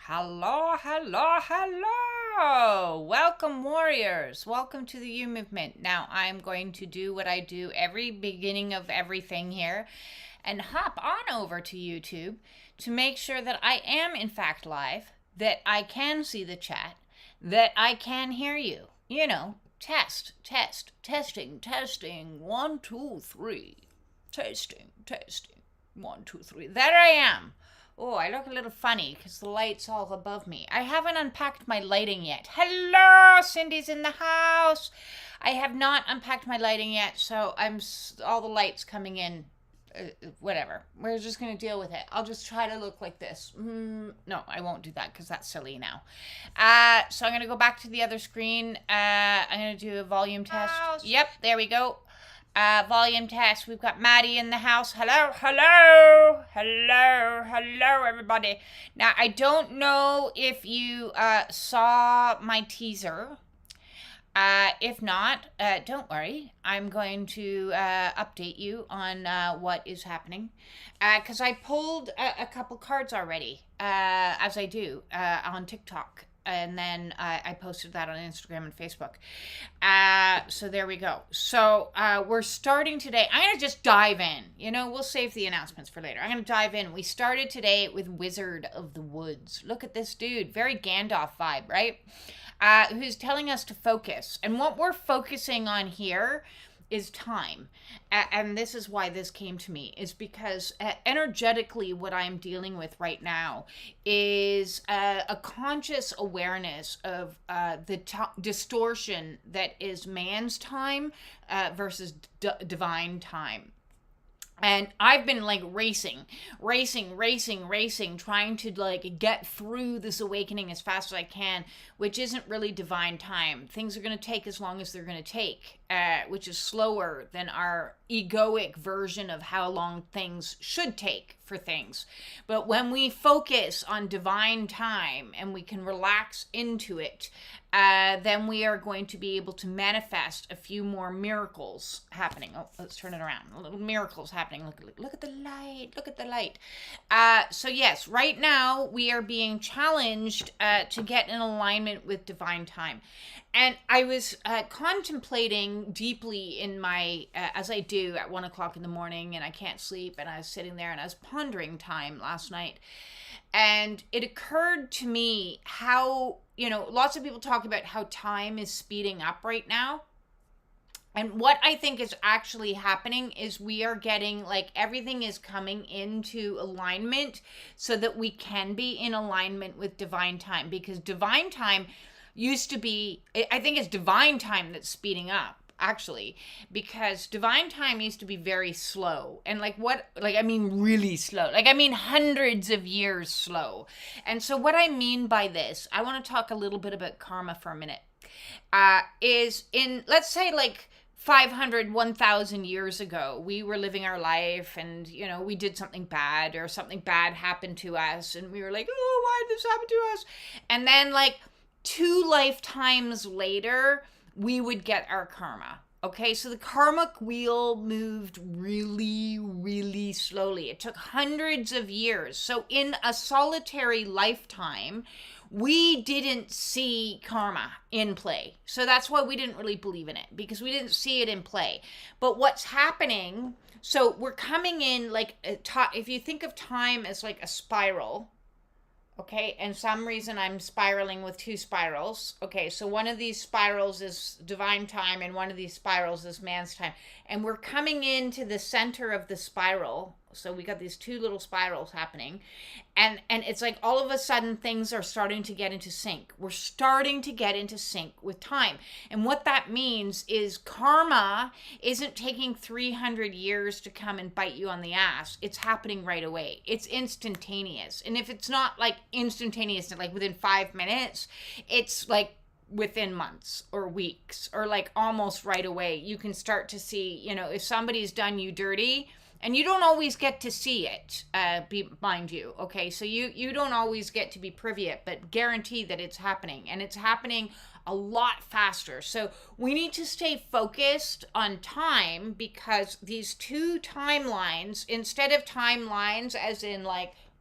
Hello, hello, hello. Welcome, warriors. Welcome to the U Movement. Now, I'm going to do what I do every beginning of everything here and hop on over to YouTube to make sure that I am, in fact, live, that I can see the chat, that I can hear you. Testing. 1, 2, 3. Testing. 1, 2, 3. There I am. Oh, I look a little funny because the light's all above me. I haven't unpacked my lighting yet. Hello, Cindy's in the house. I have not unpacked my lighting yet, so all the lights coming in. Whatever. We're just going to deal with it. I'll just try to look like this. No, I won't do that because that's silly now. So I'm going to go back to the other screen. I'm going to do a volume test. Yep, there we go. Volume test. We've got Maddie in the house. Hello, everybody. Now, I don't know if you saw my teaser. If not, don't worry. I'm going to update you on what is happening. Because I pulled a couple cards already, as I do on TikTok. And then I posted that on Instagram and Facebook. So there we go. So we're starting today. I'm going to just dive in. We'll save the announcements for later. I'm going to dive in. We started today with Wizard of the Woods. Look at this dude. Very Gandalf vibe, right? Who's telling us to focus. And what we're focusing on here is time. And this is why this came to me, is because energetically what I'm dealing with right now is a conscious awareness of the distortion that is man's time versus divine time. And I've been racing, trying to get through this awakening as fast as I can, which isn't really divine time. Things are going to take as long as they're going to take, which is slower than our egoic version of how long things should take for things. But when we focus on divine time and we can relax into it, then we are going to be able to manifest a few more miracles happening. Oh, let's turn it around. Little miracles happening. Look at the light. So yes, right now we are being challenged to get in alignment with divine time. And I was contemplating deeply in my, as I do at 1 o'clock in the morning and I can't sleep, and I was sitting there and I was pondering time last night. And it occurred to me how, lots of people talk about how time is speeding up right now. And what I think is actually happening is we are getting, everything is coming into alignment so that we can be in alignment with divine time. Because divine time used to be, I think it's divine time that's speeding up. Actually, because divine time used to be very slow, and really slow, hundreds of years slow. And so what I mean by this, I want to talk a little bit about karma for a minute, is in, let's say 500, 1,000 years ago, we were living our life and, we did something bad or something bad happened to us and we were like, oh, why did this happen to us? And then 2 lifetimes later, we would get our karma. Okay, so the karmic wheel moved really, really slowly. It took hundreds of years. So in a solitary lifetime, we didn't see karma in play. So that's why we didn't really believe in it, because we didn't see it in play. But what's happening, so we're coming in if you think of time as a spiral. Okay, and some reason I'm spiraling with 2 spirals. Okay, so one of these spirals is divine time and one of these spirals is man's time. And we're coming into the center of the spiral. So we got these 2 little spirals happening. And it's all of a sudden things are starting to get into sync. We're starting to get into sync with time. And what that means is karma isn't taking 300 years to come and bite you on the ass. It's happening right away. It's instantaneous. And if it's not instantaneous, within 5 minutes, it's within months or weeks or almost right away. You can start to see, if somebody's done you dirty. And you don't always get to see it, mind you, okay? So you don't always get to be privy it, but guarantee that it's happening. And it's happening a lot faster. So we need to stay focused on time, because these 2 timelines, instead of timelines as in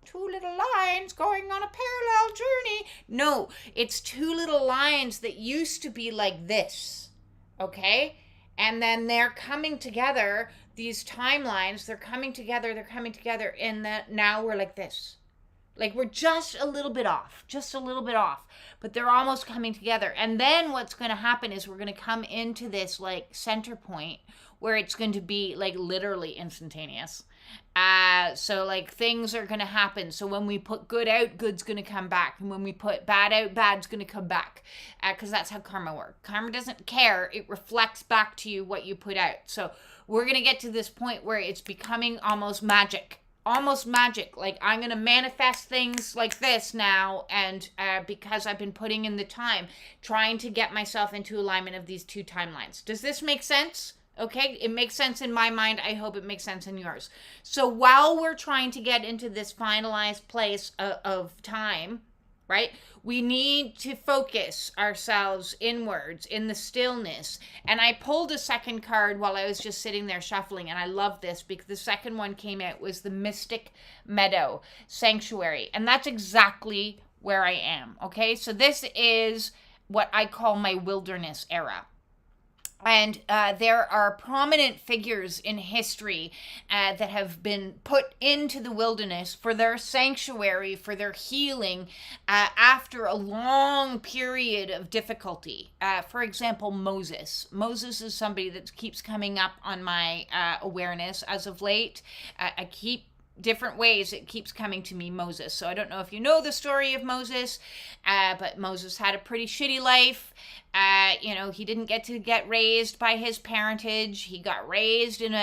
two little lines going on a parallel journey. No, it's two little lines that used to be like this, okay? And then they're coming together, these timelines, they're coming together, and that now we're like this. Like we're just a little bit off, but they're almost coming together. And then what's going to happen is we're going to come into this like center point where it's going to be like literally instantaneous. So like things are going to happen. So when we put good out, good's going to come back. And when we put bad out, bad's going to come back. Because that's how karma works. Karma doesn't care. It reflects back to you what you put out. So we're going to get to this point where it's becoming almost magic. Like I'm going to manifest things like this now. And because I've been putting in the time, trying to get myself into alignment of these two timelines. Does this make sense? Okay, it makes sense in my mind. I hope it makes sense in yours. So while we're trying to get into this finalized place of time, right, we need to focus ourselves inwards in the stillness. And I pulled a second card while I was just sitting there shuffling, and I love this because the second one came out was the Mystic Meadow Sanctuary. And that's exactly where I am, okay? So this is what I call my wilderness era. And there are prominent figures in history that have been put into the wilderness for their sanctuary, for their healing after a long period of difficulty. For example, Moses. Moses is somebody that keeps coming up on my awareness as of late. I keep different ways it keeps coming to me, Moses. So I don't know if you know the story of Moses, but Moses had a pretty shitty life. He didn't get raised by his parentage. He got raised in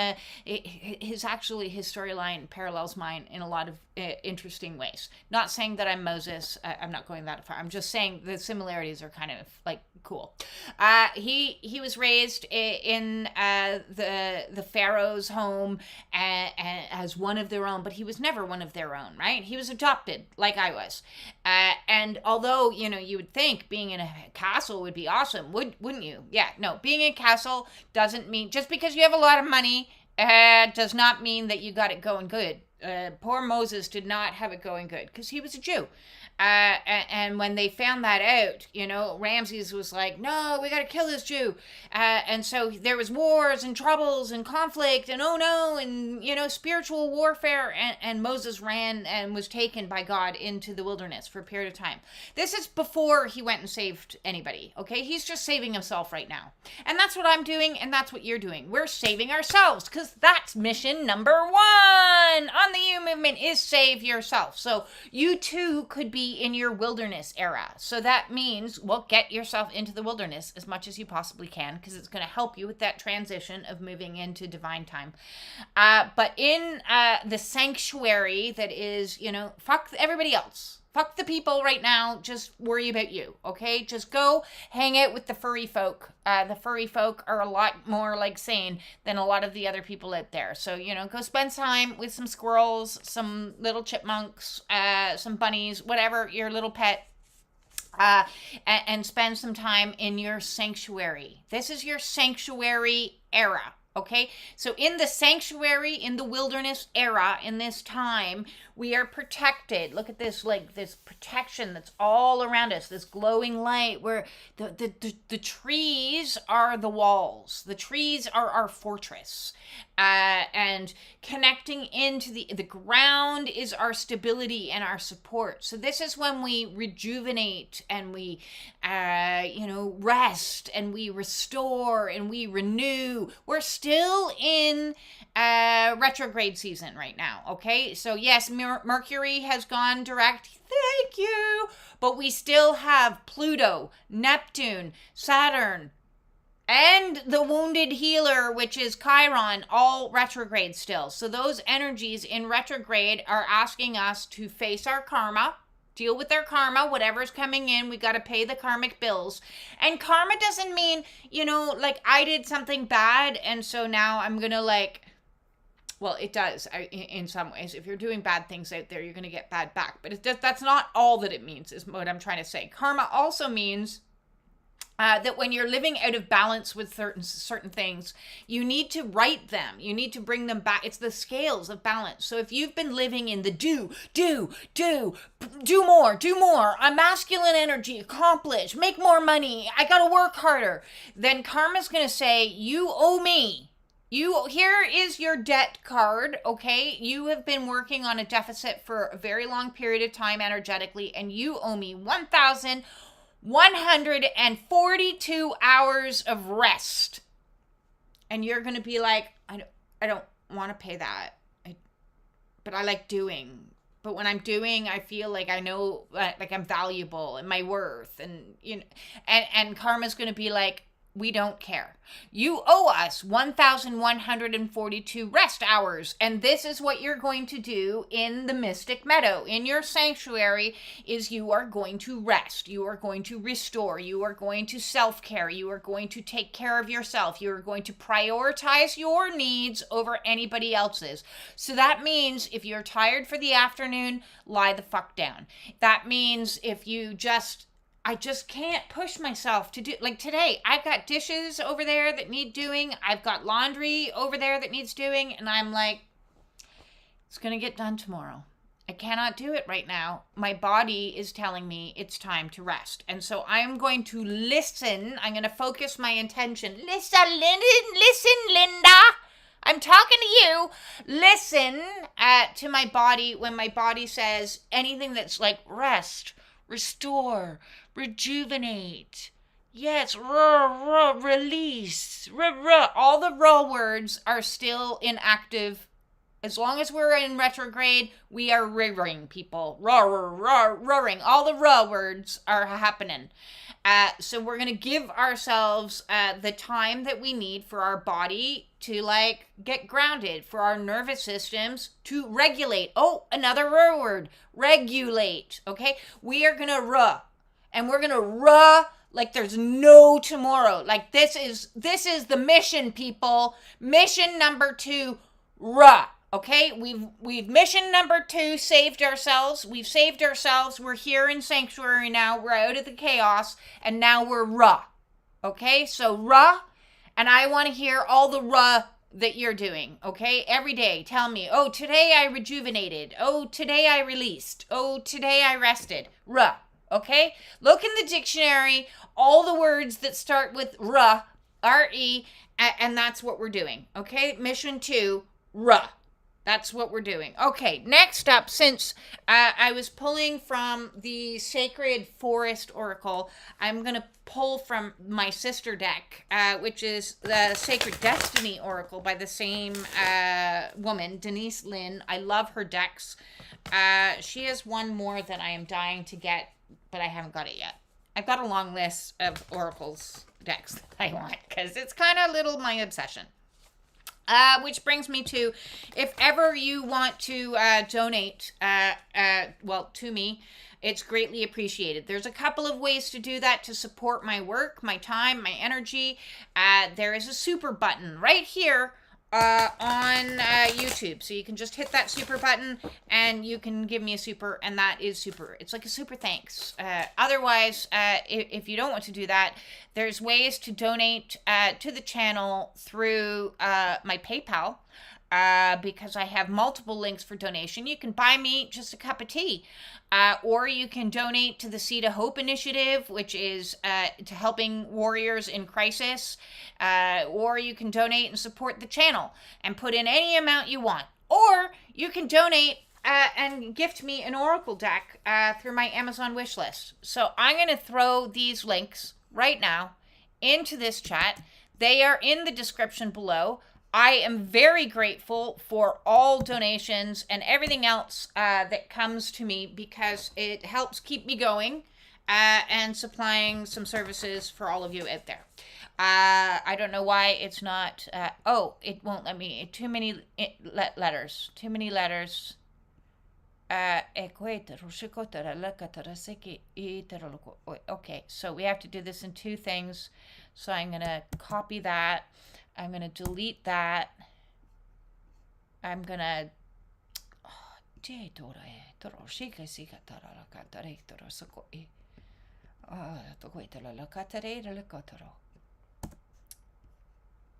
his storyline parallels mine in a lot of interesting ways. Not saying that I'm Moses. I'm not going that far. I'm just saying the similarities are kind of like cool. He was raised in the Pharaoh's home as one of their own, but he was never one of their own, right? He was adopted like I was. And although, you would think being in a castle would be awesome, wouldn't you? Yeah, no, being in a castle doesn't mean, just because you have a lot of money, does not mean that you got it going good. Poor Moses did not have it going good because he was a Jew. And when they found that out, Ramses was like, no, we got to kill this Jew. And so there was wars and troubles and conflict and spiritual warfare. And Moses ran and was taken by God into the wilderness for a period of time. This is before he went and saved anybody. Okay. He's just saving himself right now. And that's what I'm doing. And that's what you're doing. We're saving ourselves because that's mission number 1 on the U movement is save yourself. So you too could be in your wilderness era. So that means, get yourself into the wilderness as much as you possibly can because it's going to help you with that transition of moving into divine time. But in the sanctuary that is, fuck everybody else. Fuck the people right now. Just worry about you, okay? Just go hang out with the furry folk. The furry folk are a lot more sane than a lot of the other people out there. So, go spend time with some squirrels, some little chipmunks, some bunnies, whatever, your little pet. And spend some time in your sanctuary. This is your sanctuary era. Okay, so in the sanctuary, in the wilderness era, in this time, we are protected. Look at this, this protection that's all around us, this glowing light where the trees are the walls. The trees are our fortress. And connecting into the ground is our stability and our support. So this is when we rejuvenate and we, rest and we restore and we renew. We're still in retrograde season right now, okay? So yes, Mercury has gone direct. Thank you. But we still have Pluto, Neptune, Saturn, and the wounded healer, which is Chiron, all retrograde still. So those energies in retrograde are asking us to face our karma, deal with our karma, whatever's coming in. We got to pay the karmic bills. And karma doesn't mean, I did something bad, and so now I'm going to well, it does in some ways. If you're doing bad things out there, you're going to get bad back. But that's not all that it means, is what I'm trying to say. Karma also means that when you're living out of balance with certain things, you need to right them. You need to bring them back. It's the scales of balance. So if you've been living in the do more, I'm masculine energy, accomplish, make more money, I gotta work harder, then karma's gonna say, you owe me. Here is your debt card, okay? You have been working on a deficit for a very long period of time energetically, and you owe me 1,142 hours of rest. And you're going to be like, I don't want to pay that. But I like doing. But when I'm doing, I feel like I know, like I'm valuable and my worth. And, you know, and karma's going to be like, we don't care. You owe us 1,142 rest hours. And this is what you're going to do in the Mystic Meadow. In your sanctuary is you are going to rest. You are going to restore. You are going to self-care. You are going to take care of yourself. You are going to prioritize your needs over anybody else's. So that means if you're tired for the afternoon, lie the fuck down. That means if you I just can't push myself to do, like today, I've got dishes over there that need doing. I've got laundry over there that needs doing. And I'm like, it's going to get done tomorrow. I cannot do it right now. My body is telling me it's time to rest. And so I'm going to listen. I'm going to focus my intention. Listen, Linda. I'm talking to you. Listen to my body when my body says anything that's like rest, restore, rejuvenate. Yes, release. All the words are still inactive. As long as we're in retrograde, we are roaring, people. Roaring. All the words are happening. So we're going to give ourselves the time that we need for our body to like get grounded, for our nervous systems to regulate. Oh, another word. Regulate. Okay? We are going to and we're going to like there's no tomorrow. Like this is the mission, people. Mission number 2, okay? We've mission number 2 saved ourselves. We've saved ourselves. We're here in sanctuary now. We're out of the chaos and now we're okay? So and I want to hear all the that you're doing, okay? Every day, tell me, oh, today I rejuvenated. Oh, today I released. Oh, today I rested. Okay? Look in the dictionary, all the words that start with R-E, and that's what we're doing, okay? Mission 2, That's what we're doing. Okay, next up, since I was pulling from the Sacred Forest Oracle, I'm going to pull from my sister deck, which is the Sacred Destiny Oracle by the same woman, Denise Lynn. I love her decks. She has one more that I am dying to get, but I haven't got it yet. I've got a long list of oracles decks that I want because it's kind of my obsession. Which brings me to, if ever you want to donate, to me, it's greatly appreciated. There's a couple of ways to do that to support my work, my time, my energy. There is a super button right here on YouTube. So you can just hit that super button and you can give me a super, and that is super. It's like a super thanks. Otherwise, if you don't want to do that, there's ways to donate to the channel through my PayPal. Because I have multiple links for donation. You can buy me just a cup of tea. Or you can donate to the Seed of Hope Initiative, which is to helping warriors in crisis. Or you can donate and support the channel and put in any amount you want. Or you can donate and gift me an oracle deck through my Amazon wish list. So I'm going to throw these links right now into this chat. They are in the description below. I am very grateful for all donations and everything else that comes to me because it helps keep me going and supplying some services for all of you out there. I don't know why it's not... it won't let me... Too many letters. Too many letters. Okay, so we have to do this in 2 things. So I'm going to copy that. I'm going to delete that. I'm going to...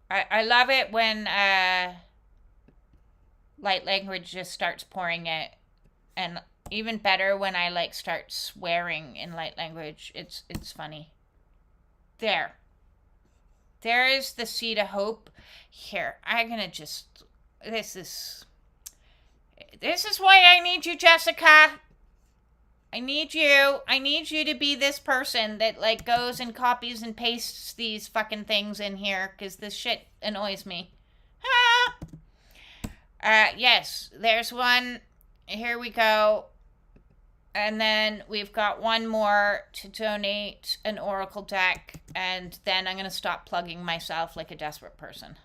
I love it when light language just starts pouring it, and even better when I like start swearing in light language. It's funny. There is the seed of hope. Here, I'm gonna just. This is. This is why I need you, Jessica. I need you. I need you to be this person that like goes and copies and pastes these fucking things in here because this shit annoys me. Ah! Yes, there's one. Here we go. And then we've got one more to donate an Oracle deck, and then I'm going to stop plugging myself like a desperate person.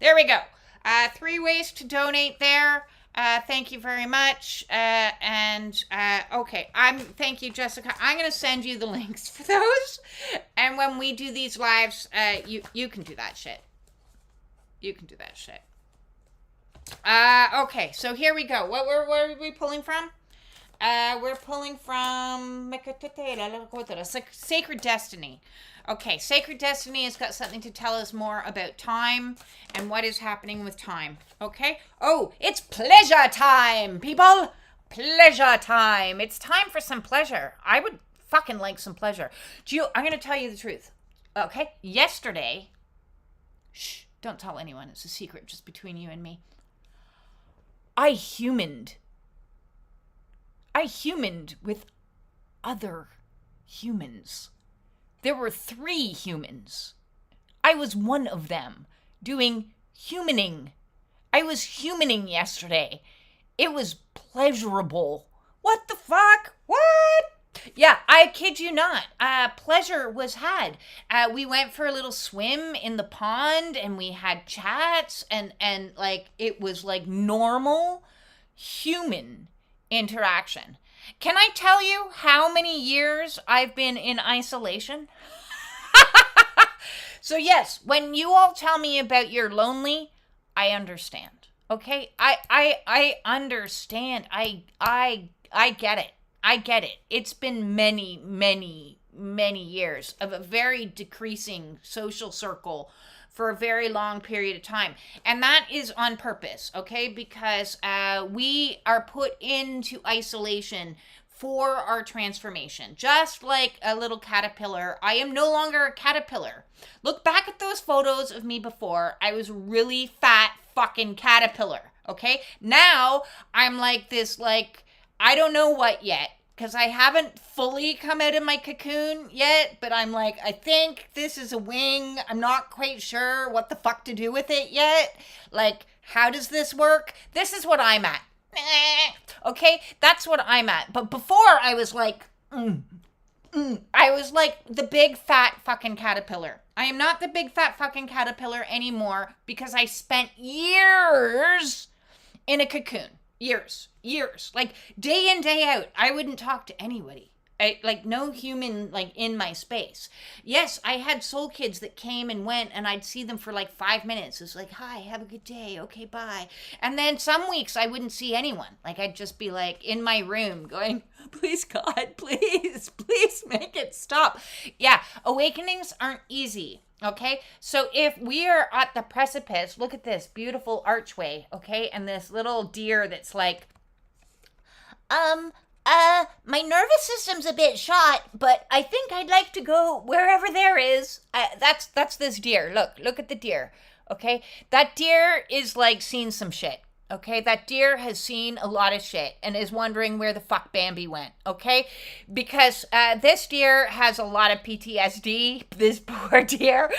There we go. 3 ways to donate there. Thank you very much. Okay, thank you, Jessica. I'm going to send you the links for those. And when we do these lives, you can do that shit. You can do that shit. Okay, so here we go. Where are we pulling from? We're pulling from Sacred Destiny. Okay, Sacred Destiny has got something to tell us more about time and what is happening with time. Okay? Oh, it's pleasure time, people! Pleasure time. It's time for some pleasure. I would fucking like some pleasure. I'm going to tell you the truth. Okay? Yesterday, shh, don't tell anyone. It's a secret just between you and me. I humaned with other humans. There were 3 humans. I was one of them doing humaning. I was humaning yesterday. It was pleasurable. What the fuck? What? Yeah, I kid you not. Pleasure was had. We went for a little swim in the pond and we had chats and like it was like normal human interaction. Can I tell you how many years I've been in isolation? So yes, when you all tell me about you're lonely, I understand. Okay? I understand. I get it. I get it. It's been many, many, many years of a very decreasing social circle for a very long period of time. And that is on purpose, okay? Because we are put into isolation for our transformation. Just like a little caterpillar, I am no longer a caterpillar. Look back at those photos of me before. I was really fat fucking caterpillar, okay? Now I'm like this, like, I don't know what yet, because I haven't fully come out of my cocoon yet, but I'm like, I think this is a wing. I'm not quite sure what the fuck to do with it yet. Like, how does this work? This is what I'm at. Okay, that's what I'm at. But before I was like, I was like the big fat fucking caterpillar. I am not the big fat fucking caterpillar anymore because I spent years in a cocoon. Years, like day in, day out. I wouldn't talk to anybody. Like no human like in my space. Yes, I had soul kids that came and went and I'd see them for like 5 minutes. It was like, hi, have a good day. Okay, bye. And then some weeks I wouldn't see anyone. Like I'd just be like in my room going, please God, please make it stop. Yeah, awakenings aren't easy. Okay, so if we are at the precipice, look at this beautiful archway, okay, and this little deer that's like, my nervous system's a bit shot, but I think I'd like to go wherever there is. That's this deer. Look at the deer, okay? That deer is like seen some shit. Okay, that deer has seen a lot of shit and is wondering where the fuck Bambi went, okay? Because this deer has a lot of PTSD, this poor deer,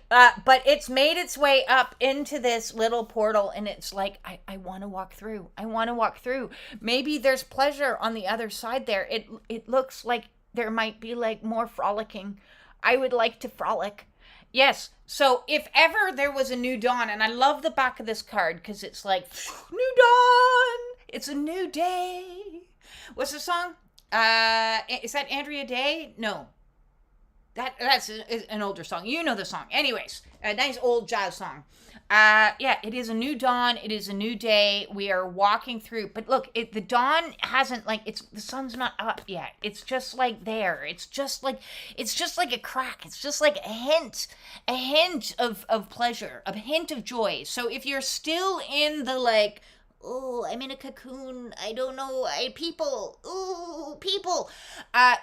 but it's made its way up into this little portal and it's like, I want to walk through. I want to walk through. Maybe there's pleasure on the other side there. It looks like there might be like more frolicking. I would like to frolic. Yes, so if ever there was a new dawn, and I love the back of this card because it's like, new dawn, it's a new day. What's the song? Is that Andrea Day? No. That's an older song. You know the song. Anyways, a nice old jazz song. Yeah, it is a new dawn. It is a new day. We are walking through, but look, the dawn hasn't the sun's not up yet. It's just like there. It's just like a crack. It's just like a hint of pleasure, a hint of joy. So if you're still in the oh, I'm in a cocoon, I don't know, people,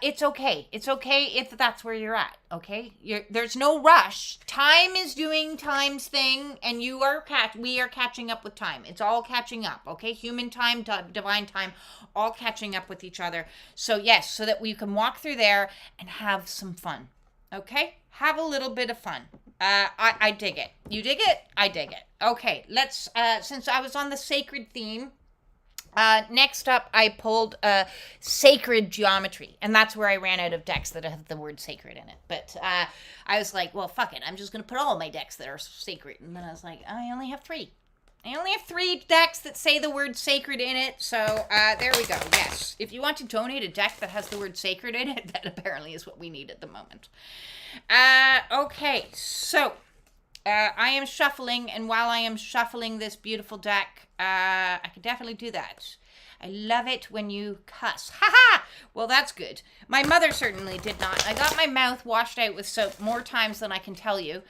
it's okay. It's okay if that's where you're at, okay? There's no rush. Time is doing time's thing, and we are catching up with time. It's all catching up, okay? Human time, divine time, all catching up with each other. So yes, so that we can walk through there and have some fun, okay? Have a little bit of fun. I dig it. You dig it? I dig it. Okay, let's, since I was on the sacred theme, next up I pulled sacred geometry, and that's where I ran out of decks that have the word sacred in it. But I was like, well, fuck it. I'm just going to put all my decks that are sacred. And then I was like, I only have 3. I only have 3 decks that say the word sacred in it. So there we go. Yes. If you want to donate a deck that has the word sacred in it, that apparently is what we need at the moment. Okay. So I am shuffling. And while I am shuffling this beautiful deck, I can definitely do that. I love it when you cuss. Ha! Well, that's good. My mother certainly did not. I got my mouth washed out with soap more times than I can tell you.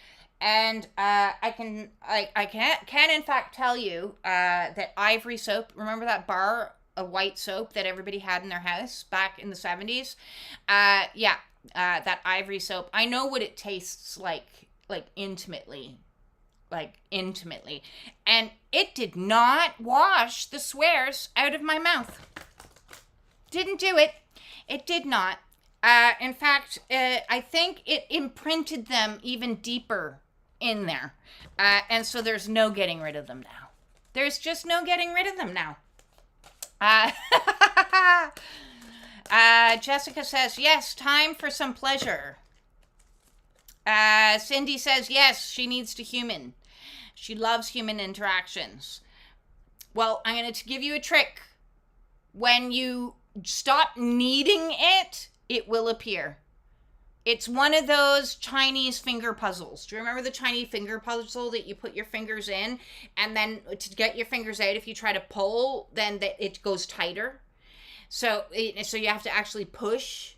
And I can in fact tell you that Ivory soap, remember that bar of white soap that everybody had in their house back in the 70s? Yeah, that Ivory soap. I know what it tastes like intimately. And it did not wash the swears out of my mouth. Didn't do it. It did not. In fact, I think it imprinted them even deeper in there. And so there's no getting rid of them now. There's just no getting rid of them now. Jessica says, yes, time for some pleasure. Cindy says, yes, she needs to human. She loves human interactions. Well, I'm going to give you a trick. When you stop needing it, it will appear. It's one of those Chinese finger puzzles. Do you remember the Chinese finger puzzle that you put your fingers in, and then to get your fingers out, if you try to pull, then it goes tighter. So you have to actually push.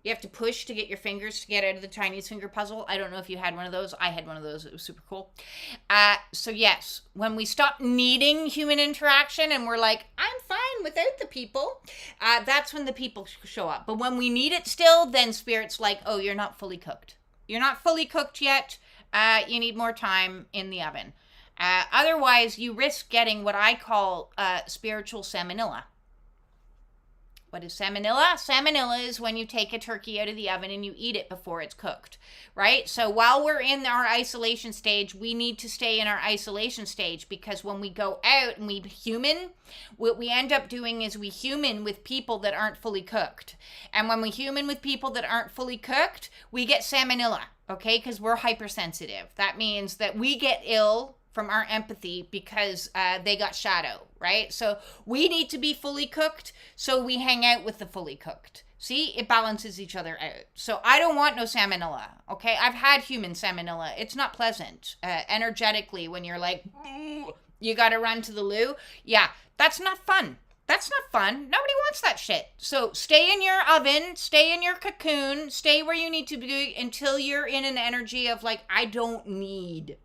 You have to push to get your fingers to get out of the Chinese finger puzzle. I don't know if you had one of those. I had one of those. It was super cool. So yes, when we stop needing human interaction and we're like, I'm fine without the people, that's when the people show up. But when we need it still, then Spirit's like, oh, you're not fully cooked. You're not fully cooked yet. You need more time in the oven. Otherwise, you risk getting what I call spiritual salmonella. What is salmonella? Salmonella is when you take a turkey out of the oven and you eat it before it's cooked, right? So while we're in our isolation stage, we need to stay in our isolation stage, because when we go out and we human, what we end up doing is we human with people that aren't fully cooked. And when we human with people that aren't fully cooked, we get salmonella, okay? Because we're hypersensitive. That means that we get ill from our empathy because they got shadow, right? So we need to be fully cooked, so we hang out with the fully cooked. See, it balances each other out. So I don't want no salmonella, okay? I've had human salmonella. It's not pleasant energetically when you're like, you got to run to the loo. Yeah, that's not fun. That's not fun. Nobody wants that shit. So stay in your oven, stay in your cocoon, stay where you need to be until you're in an energy of like, I don't need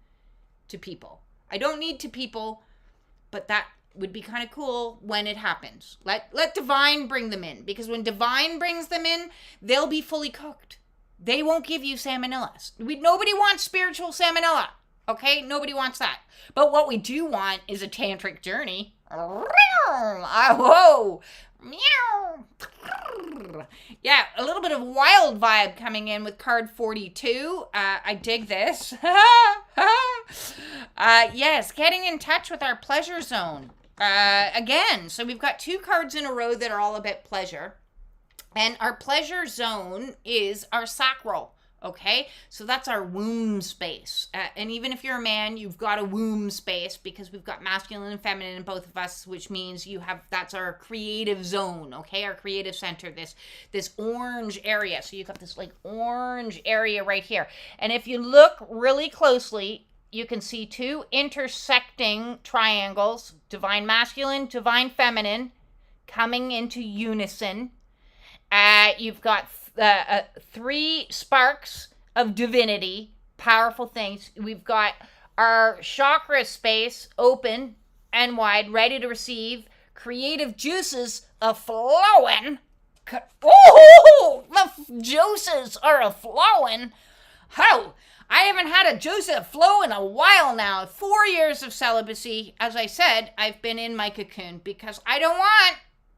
to people. I don't need to people, but that would be kind of cool when it happens. Let Divine bring them in, because when Divine brings them in, they'll be fully cooked. They won't give you salmonellas. Nobody wants spiritual salmonella, okay? Nobody wants that. But what we do want is a tantric journey. Whoa! Meow. Yeah, a little bit of wild vibe coming in with card 42. I dig this. Yes, getting in touch with our pleasure zone. Again, so we've got 2 cards in a row that are all about pleasure. And our pleasure zone is our sacral. Okay, so that's our womb space. And even if you're a man, you've got a womb space because we've got masculine and feminine in both of us, which means that's our creative zone. Okay, our creative center, this orange area. So you've got this like orange area right here. And if you look really closely, you can see two intersecting triangles, divine masculine, divine feminine, coming into unison. You've got three sparks of divinity, powerful things. We've got our chakra space open and wide, ready to receive. Creative juices are flowing. Oh, the juices are flowing. How? I haven't had a juice flow in a while now. 4 years of celibacy. As I said, I've been in my cocoon because I don't want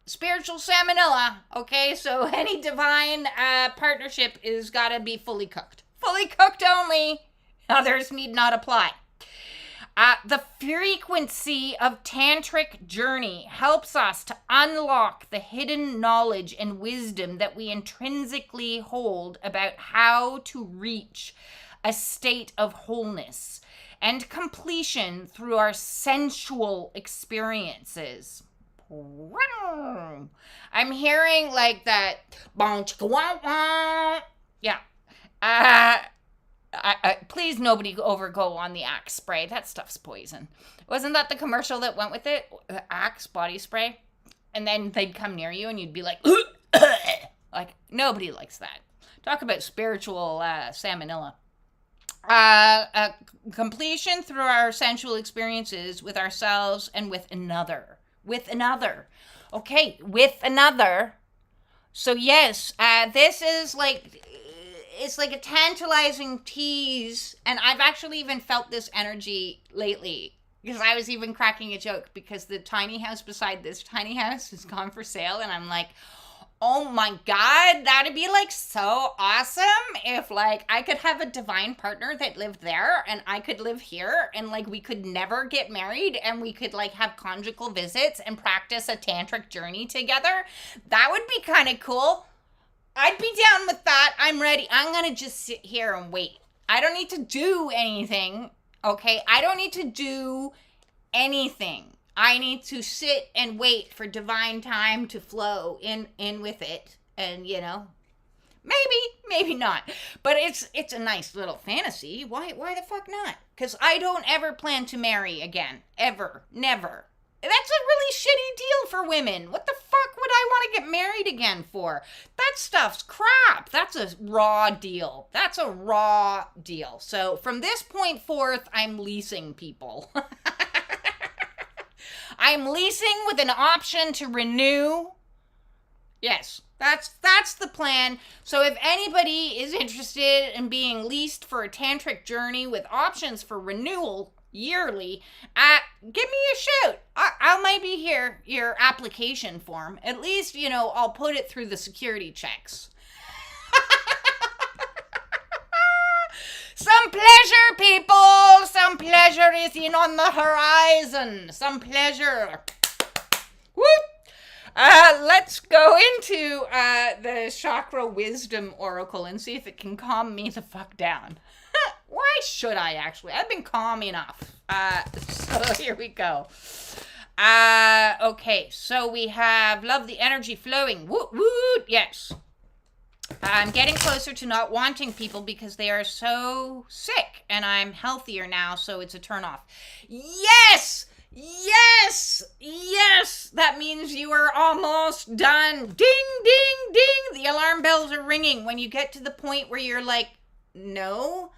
spiritual salmonella, okay? So any divine partnership is gotta be fully cooked. Fully cooked only. Others need not apply. The frequency of tantric journey helps us to unlock the hidden knowledge and wisdom that we intrinsically hold about how to reach a state of wholeness and completion through our sensual experiences. I'm hearing like that. Yeah. Please, nobody overgo on the Axe spray. That stuff's poison. Wasn't that the commercial that went with it? The Axe body spray? And then they'd come near you and you'd be like, like, nobody likes that. Talk about spiritual salmonella. Completion through our sensual experiences with ourselves and with another. Okay, with another. So yes, this is like, it's like a tantalizing tease. And I've actually even felt this energy lately because I was even cracking a joke because the tiny house beside this tiny house has gone for sale. And I'm like, oh my God, that'd be like so awesome if like I could have a divine partner that lived there and I could live here and like we could never get married and we could like have conjugal visits and practice a tantric journey together. That would be kind of cool. I'd be down with that. I'm ready. I'm going to just sit here and wait. I don't need to do anything. Okay. I don't need to do anything. I need to sit and wait for divine time to flow in with it. And, you know, maybe not. But it's a nice little fantasy. Why the fuck not? Because I don't ever plan to marry again. Ever. Never. That's a really shitty deal for women. What the fuck would I want to get married again for? That stuff's crap. That's a raw deal. So from this point forth, I'm leasing people. I'm leasing with an option to renew. Yes, that's the plan. So if anybody is interested in being leased for a tantric journey with options for renewal yearly, give me a shout. I'll maybe hear your application form. At least, you know, I'll put it through the security checks. Some pleasure, people. Some pleasure is in on the horizon. Some pleasure. Whoop. Let's go into the chakra wisdom oracle and see if it can calm me the fuck down. Why should I actually? I've been calm enough. So here we go. Okay, so we have love the energy flowing. Woot woot. Yes. I'm getting closer to not wanting people because they are so sick and I'm healthier now, so it's a turnoff. Yes! Yes! Yes! That means you are almost done. Ding, ding, ding! The alarm bells are ringing when you get to the point where you're like, no,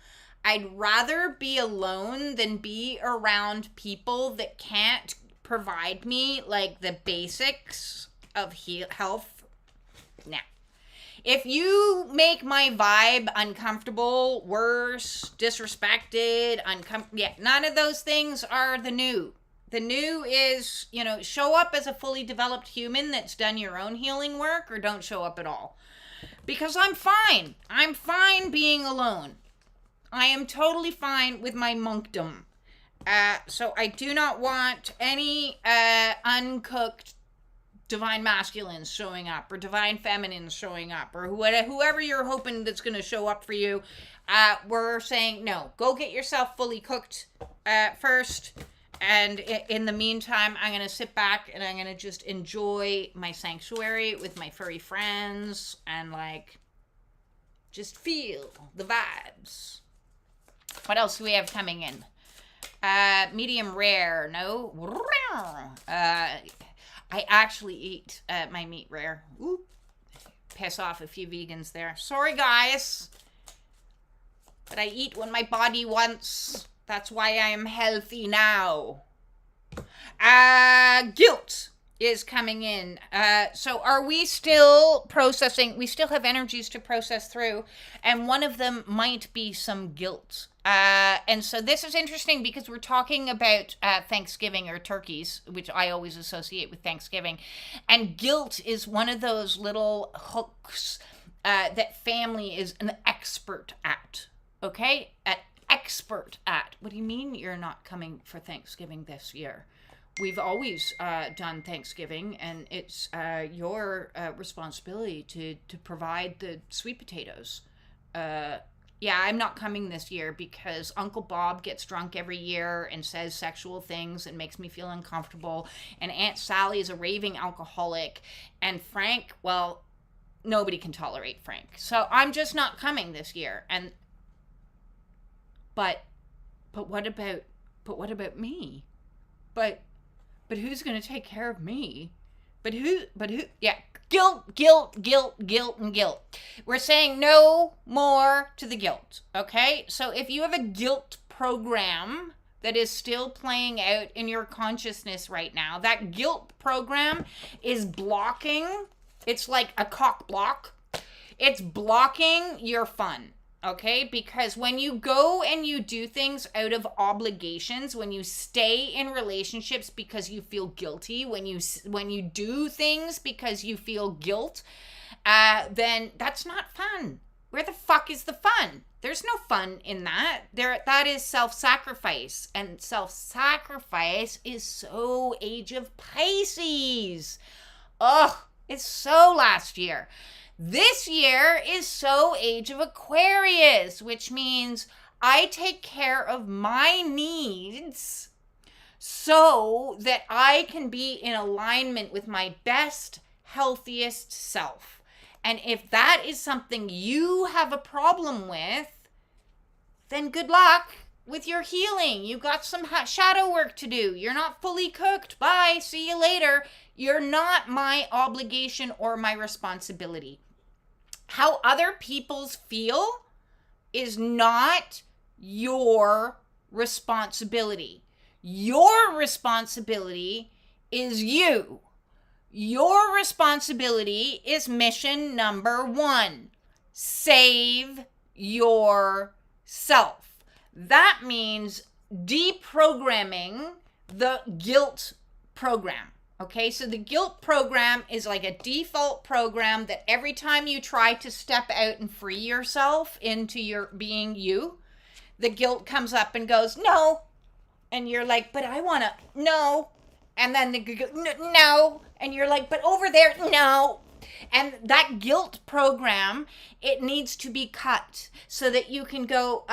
I'd rather be alone than be around people that can't provide me like the basics of health. Now, if you make my vibe uncomfortable, worse, disrespected, none of those things are the new. The new is, you know, show up as a fully developed human that's done your own healing work or don't show up at all. Because I'm fine. I'm fine being alone. I am totally fine with my monkdom. So I do not want any uncooked divine masculines showing up, or divine feminines showing up, or whoever you're hoping that's going to show up for you. We're saying, no, go get yourself fully cooked first. And in the meantime, I'm going to sit back and I'm going to just enjoy my sanctuary with my furry friends and like just feel the vibes. What else do we have coming in? Medium rare. No. I actually eat my meat rare. Ooh. Piss off a few vegans there. Sorry, guys. But I eat when my body wants. That's why I am healthy now. Guilt is coming in. So are we still processing? We still have energies to process through. And one of them might be some guilt. And so this is interesting because we're talking about Thanksgiving or turkeys, which I always associate with Thanksgiving. And guilt is one of those little hooks that family is an expert at. Okay? Expert at. What do you mean you're not coming for Thanksgiving this year? We've always done Thanksgiving, and it's your responsibility to provide the sweet potatoes. Yeah, I'm not coming this year because Uncle Bob gets drunk every year and says sexual things and makes me feel uncomfortable, and Aunt Sally is a raving alcoholic, and Frank, well, nobody can tolerate Frank. So I'm just not coming this year. And But what about me? But who's going to take care of me? But who? Yeah, guilt, and guilt. We're saying no more to the guilt, okay? So if you have a guilt program that is still playing out in your consciousness right now, that guilt program is blocking. It's like a cock block. It's blocking your fun. Okay, because when you go and you do things out of obligations, when you stay in relationships because you feel guilty, when you do things because you feel guilt, then that's not fun. Where the fuck is the fun? There's no fun in that. That is self-sacrifice, and self-sacrifice is so Age of Pisces. Ugh, it's so last year. This year is so Age of Aquarius, which means I take care of my needs so that I can be in alignment with my best, healthiest self. And if that is something you have a problem with, then good luck with your healing. You got some shadow work to do. You're not fully cooked. Bye. See you later. You're not my obligation or my responsibility. How other people's feel is not your responsibility. Your responsibility is you. Your responsibility is mission number 1. Save yourself. That means deprogramming the guilt program. Okay, so the guilt program is like a default program that every time you try to step out and free yourself into your being you, the guilt comes up and goes, no. And you're like, but I want to, no. And then no. And you're like, but over there, no. And that guilt program, it needs to be cut so that you can go,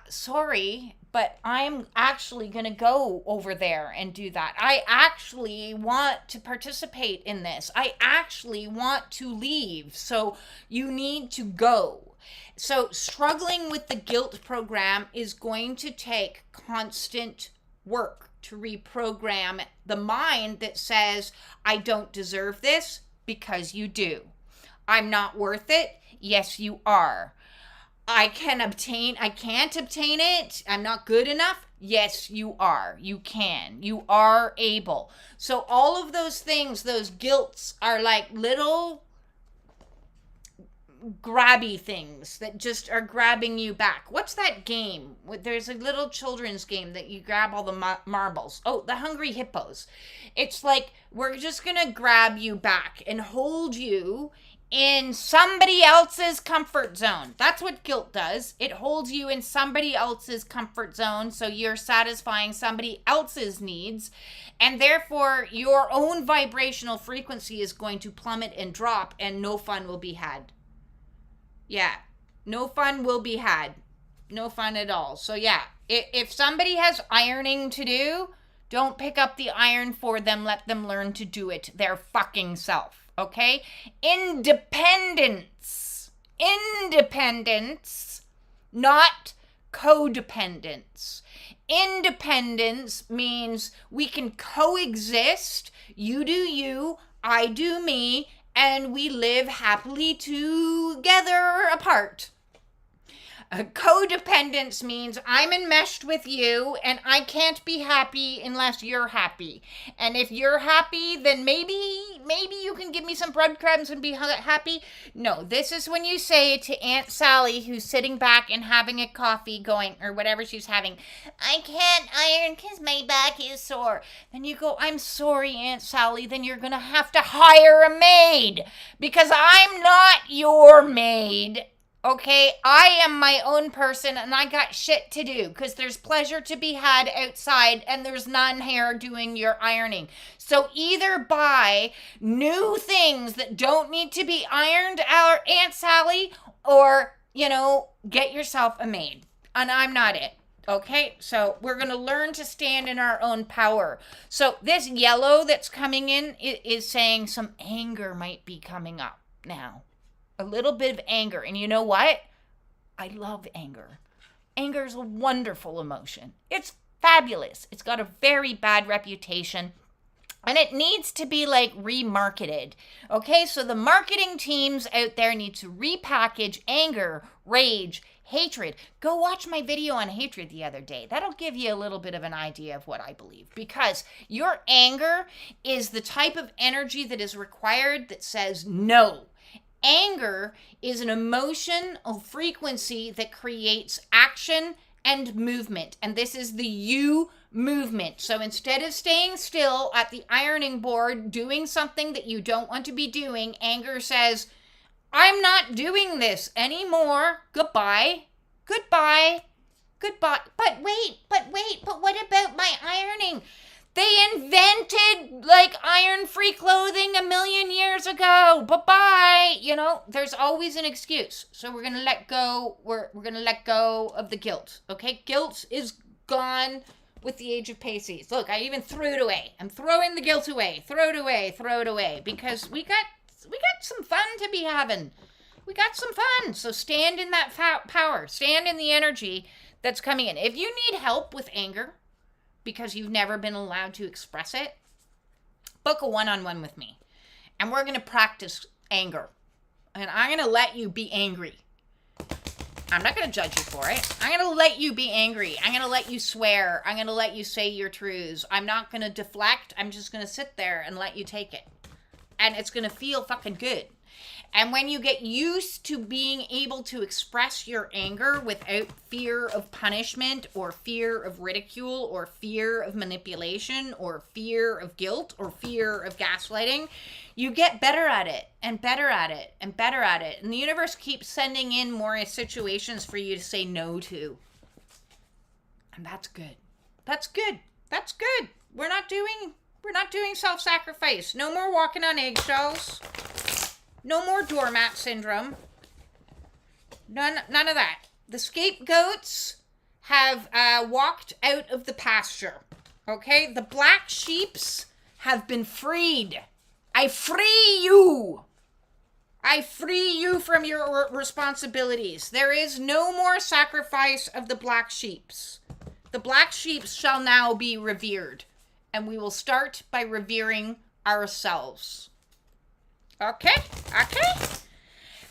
sorry, but I'm actually going to go over there and do that. I actually want to participate in this. I actually want to leave. So you need to go. So struggling with the guilt program is going to take constant work to reprogram the mind that says, I don't deserve this, because you do. I'm not worth it. Yes, you are. I can't obtain it. I'm not good enough. Yes, you are. You can. You are able. So all of those things, those guilts are like little grabby things that just are grabbing you back. What's that game? There's a little children's game that you grab all the marbles. Oh, the Hungry Hippos. It's like we're just going to grab you back and hold you in somebody else's comfort zone. That's what guilt does. It holds you in somebody else's comfort zone, so you're satisfying somebody else's needs, and therefore your own vibrational frequency is going to plummet and drop, and no fun will be had. Yeah, no fun will be had. No fun at all. So yeah, if somebody has ironing to do, don't pick up the iron for them. Let them learn to do it their fucking self. Okay? Independence. Independence, not codependence. Independence means we can coexist. You do you, I do me, and we live happily together apart. Codependence means I'm enmeshed with you and I can't be happy unless you're happy. And if you're happy, then maybe you can give me some breadcrumbs and be happy. No, this is when you say to Aunt Sally, who's sitting back and having a coffee going, or whatever she's having, I can't iron because my back is sore. Then you go, I'm sorry, Aunt Sally. Then you're going to have to hire a maid because I'm not your maid. Okay, I am my own person and I got shit to do because there's pleasure to be had outside and there's none here doing your ironing. So either buy new things that don't need to be ironed, our Aunt Sally, or, get yourself a maid. And I'm not it. Okay, so we're going to learn to stand in our own power. So this yellow that's coming in is saying some anger might be coming up now. A little bit of anger. And you know what? I love anger. Anger is a wonderful emotion. It's fabulous. It's got a very bad reputation. And it needs to be remarketed. Okay, so the marketing teams out there need to repackage anger, rage, hatred. Go watch my video on hatred the other day. That'll give you a little bit of an idea of what I believe. Because your anger is the type of energy that is required that says no. Anger is an emotion of frequency that creates action and movement. And this is the you movement. So instead of staying still at the ironing board doing something that you don't want to be doing, anger says, I'm not doing this anymore. Goodbye. Goodbye. Goodbye. But wait, but what about my ironing? They invented iron-free clothing 1,000,000 years ago. Bye-bye. There's always an excuse. So we're going to let go. We're going to let go of the guilt. Okay? Guilt is gone with the age of Pisces. Look, I even threw it away. I'm throwing the guilt away. Throw it away. Because we got some fun to be having. We got some fun. So stand in that power. Stand in the energy that's coming in. If you need help with anger, because you've never been allowed to express it, book a one-on-one with me. And we're going to practice anger. And I'm going to let you be angry. I'm not going to judge you for it. I'm going to let you be angry. I'm going to let you swear. I'm going to let you say your truths. I'm not going to deflect. I'm just going to sit there and let you take it. And it's going to feel fucking good. And when you get used to being able to express your anger without fear of punishment or fear of ridicule or fear of manipulation or fear of guilt or fear of gaslighting, you get better at it and better at it and better at it. And the universe keeps sending in more situations for you to say no to. And that's good. That's good. That's good. We're not doing self-sacrifice. No more walking on eggshells. No more doormat syndrome. None of that. The scapegoats have walked out of the pasture. Okay? The black sheeps have been freed. I free you. I free you from your responsibilities. There is no more sacrifice of the black sheeps. The black sheep shall now be revered. And we will start by revering ourselves. Okay.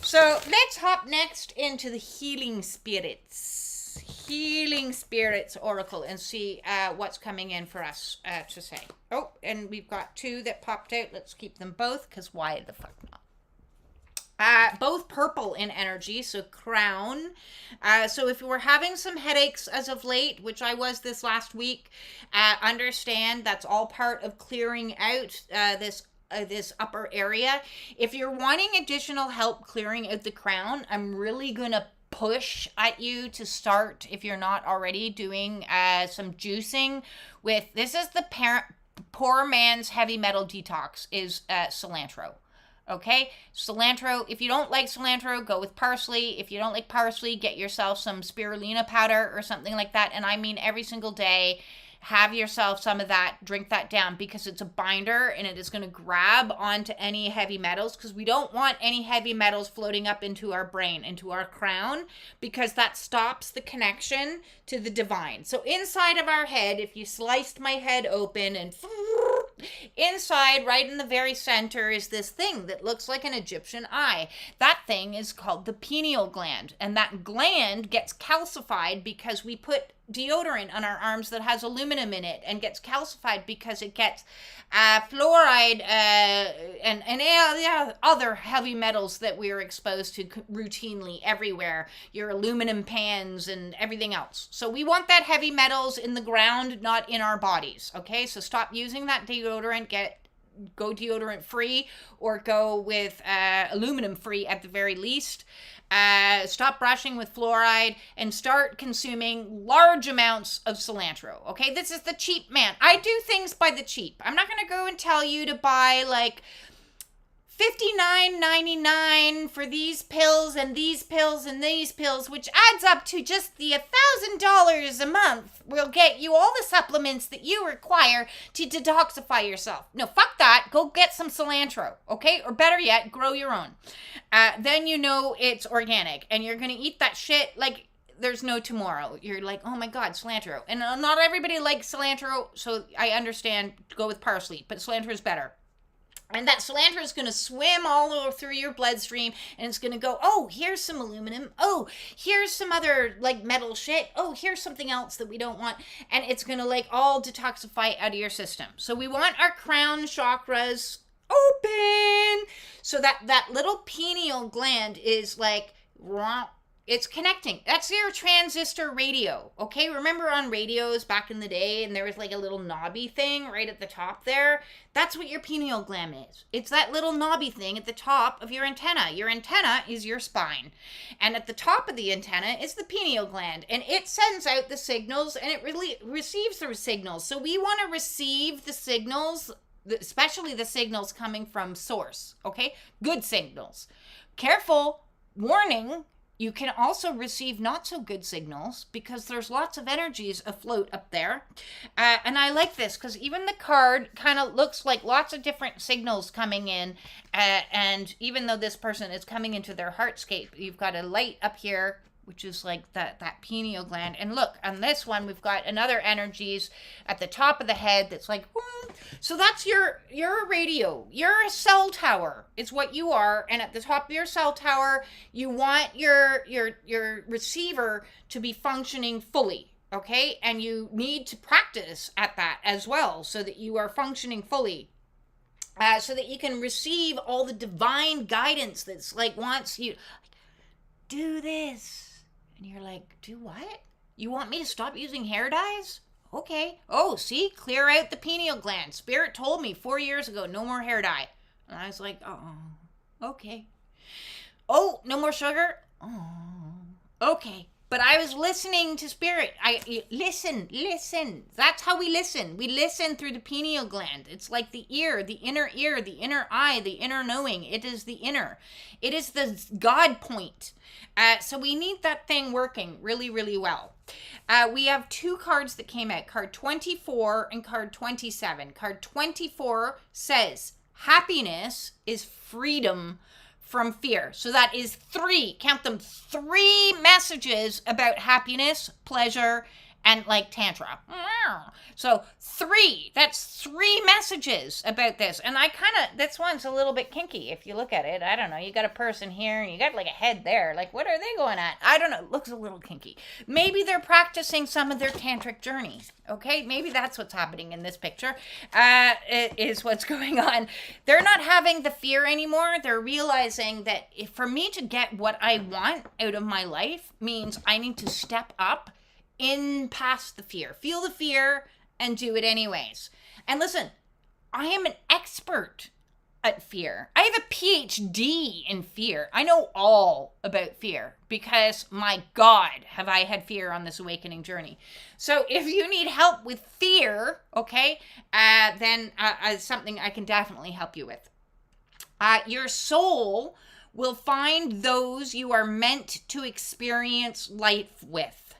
So let's hop next into the Healing Spirits Oracle and see what's coming in for us to say. Oh, and we've got two that popped out. Let's keep them both, because why the fuck not? Both purple in energy, so crown. So if you were having some headaches as of late, which I was this last week, understand that's all part of clearing out this this upper area. If you're wanting additional help clearing out the crown, I'm really going to push at you to start, if you're not already, doing some juicing with, this is the poor man's heavy metal detox, is cilantro. Okay, cilantro. If you don't like cilantro, go with parsley. If you don't like parsley, get yourself some spirulina powder or something like that. And I mean, every single day, have yourself some of that, drink that down, because it's a binder and it is going to grab onto any heavy metals, because we don't want any heavy metals floating up into our brain, into our crown, because that stops the connection to the divine. So inside of our head, if you sliced my head open, and inside, right in the very center, is this thing that looks like an Egyptian eye. That thing is called the pineal gland, and that gland gets calcified because we put deodorant on our arms that has aluminum in it, and gets calcified because it gets fluoride and other heavy metals that we are exposed to routinely everywhere, your aluminum pans and everything else. So we want that heavy metals in the ground, not in our bodies. Okay, so stop using that deodorant. Go deodorant free, or go with aluminum free at the very least. Stop brushing with fluoride, and start consuming large amounts of cilantro. Okay, this is the cheap man. I do things by the cheap. I'm not going to go and tell you to buy like $59.99 for these pills and these pills and these pills, which adds up to just the $1,000 a month will get you all the supplements that you require to detoxify yourself. No, fuck that. Go get some cilantro, okay? Or better yet, grow your own. Then you know it's organic, and you're going to eat that shit like there's no tomorrow. You're like, oh my God, cilantro. And not everybody likes cilantro, so I understand. Go with parsley, but cilantro is better. And that cilantro is going to swim all over through your bloodstream, and it's going to go, oh, here's some aluminum. Oh, here's some other like metal shit. Oh, here's something else that we don't want. And it's going to like all detoxify out of your system. So we want our crown chakras open. So that little pineal gland is like, it's connecting. That's your transistor radio. Okay, remember on radios back in the day, and there was like a little knobby thing right at the top there? That's what your pineal gland is. It's that little knobby thing at the top of your antenna. Your antenna is your spine, and at the top of the antenna is the pineal gland, and it sends out the signals, and it really receives the signals. So we want to receive the signals, especially the signals coming from source. Okay, good signals. Careful, warning. You can also receive not so good signals, because there's lots of energies afloat up there. And I like this because even the card kind of looks like lots of different signals coming in. And even though this person is coming into their heartscape, you've got a light up here, which is like that pineal gland. And look, on this one, we've got another energies at the top of the head that's like, so that's your radio. Your cell tower is what you are. And at the top of your cell tower, you want your receiver to be functioning fully. Okay. And you need to practice at that as well, so that you are functioning fully. So that you can receive all the divine guidance that's like wants you, do this. And you're like, do what? You want me to stop using hair dyes? Okay. Oh, see? Clear out the pineal gland. Spirit told me 4 years ago, no more hair dye. And I was like, oh, okay. Oh, no more sugar? Oh, okay. But I was listening to Spirit. Listen. That's how we listen. We listen through the pineal gland. It's like the ear, the inner eye, the inner knowing. It is the inner. It is the God point. So we need that thing working really, really well. We have two cards that came out, card 24 and card 27. Card 24 says, happiness is freedom from fear. So that is 3, count them, 3 messages about happiness, pleasure, and like tantra. So 3, that's 3 messages about this. And I kind of, this one's a little bit kinky if you look at it. I don't know, you got a person here and you got like a head there. Like, what are they going at? I don't know, it looks a little kinky. Maybe they're practicing some of their tantric journeys. Okay, maybe that's what's happening in this picture. It is what's going on. They're not having the fear anymore. They're realizing that if for me to get what I want out of my life means I need to step up in past the fear. Feel the fear and do it anyways. And listen, I am an expert at fear. I have a PhD in fear. I know all about fear because, my God, have I had fear on this awakening journey. So if you need help with fear, okay, then something I can definitely help you with. Your soul will find those you are meant to experience life with.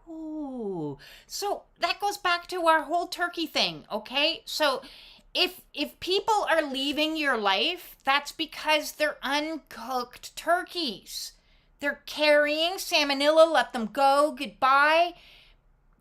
Ooh, so that goes back to our whole turkey thing, okay? So if people are leaving your life, that's because they're uncooked turkeys. They're carrying salmonella, let them go, goodbye.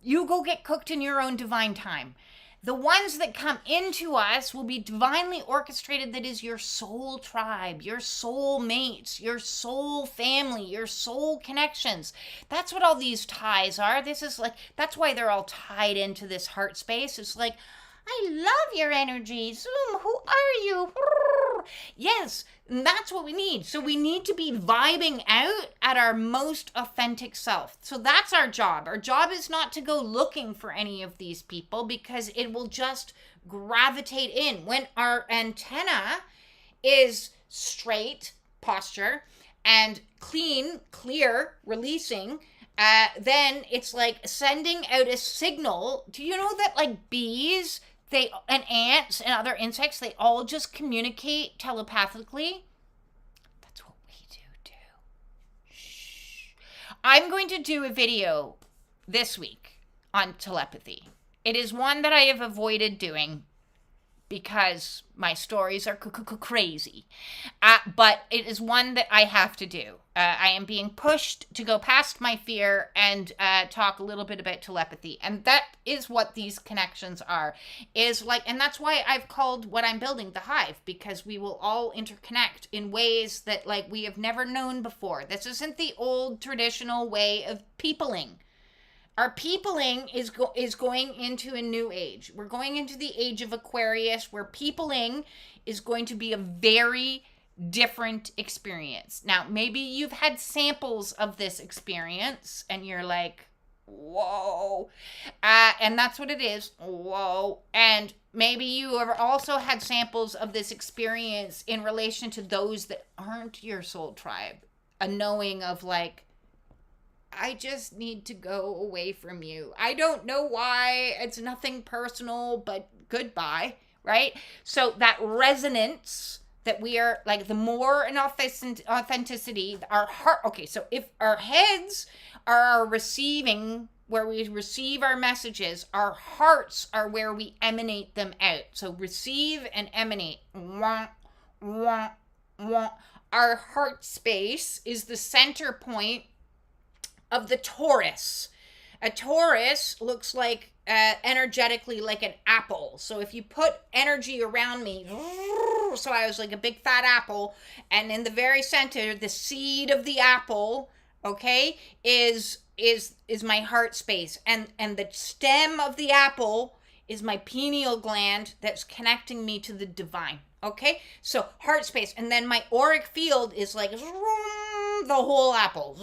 You go get cooked in your own divine time. The ones that come into us will be divinely orchestrated. That is your soul tribe, your soul mates, your soul family, your soul connections. That's what all these ties are. This is like, that's why they're all tied into this heart space. It's like, I love your energy. Zoom, who are you? Yes, and that's what we need. So we need to be vibing out at our most authentic self. So that's our job. Our job is not to go looking for any of these people because it will just gravitate in. When our antenna is straight posture and clean, clear, releasing, then it's like sending out a signal. Do you know that like bees, and ants and other insects, they all just communicate telepathically? That's what we do too. Shh. I'm going to do a video this week on telepathy. It is one that I have avoided doing because my stories are crazy. But it is one that I have to do. I am being pushed to go past my fear and talk a little bit about telepathy. And that is what these connections are. And that's why I've called what I'm building the hive, because we will all interconnect in ways that like we have never known before. This isn't the old traditional way of peopling. Our peopling is going into a new age. We're going into the age of Aquarius, where peopling is going to be a very different experience. Now, maybe you've had samples of this experience and you're like, whoa. And that's what it is. Whoa. And maybe you have also had samples of this experience in relation to those that aren't your soul tribe. A knowing of like, I just need to go away from you. I don't know why. It's nothing personal, but goodbye, right? So that resonance that we are like, the more in authenticity, our heart. Okay, so if our heads are receiving, where we receive our messages, our hearts are where we emanate them out. So receive and emanate. Wah, wah, wah. Our heart space is the center point of the Taurus. A Taurus looks like energetically like an apple. So if you put energy around me, so I was like a big fat apple, and in the very center, the seed of the apple, okay, is my heart space, and the stem of the apple is my pineal gland that's connecting me to the divine. Okay, so heart space, and then my auric field is like the whole apple.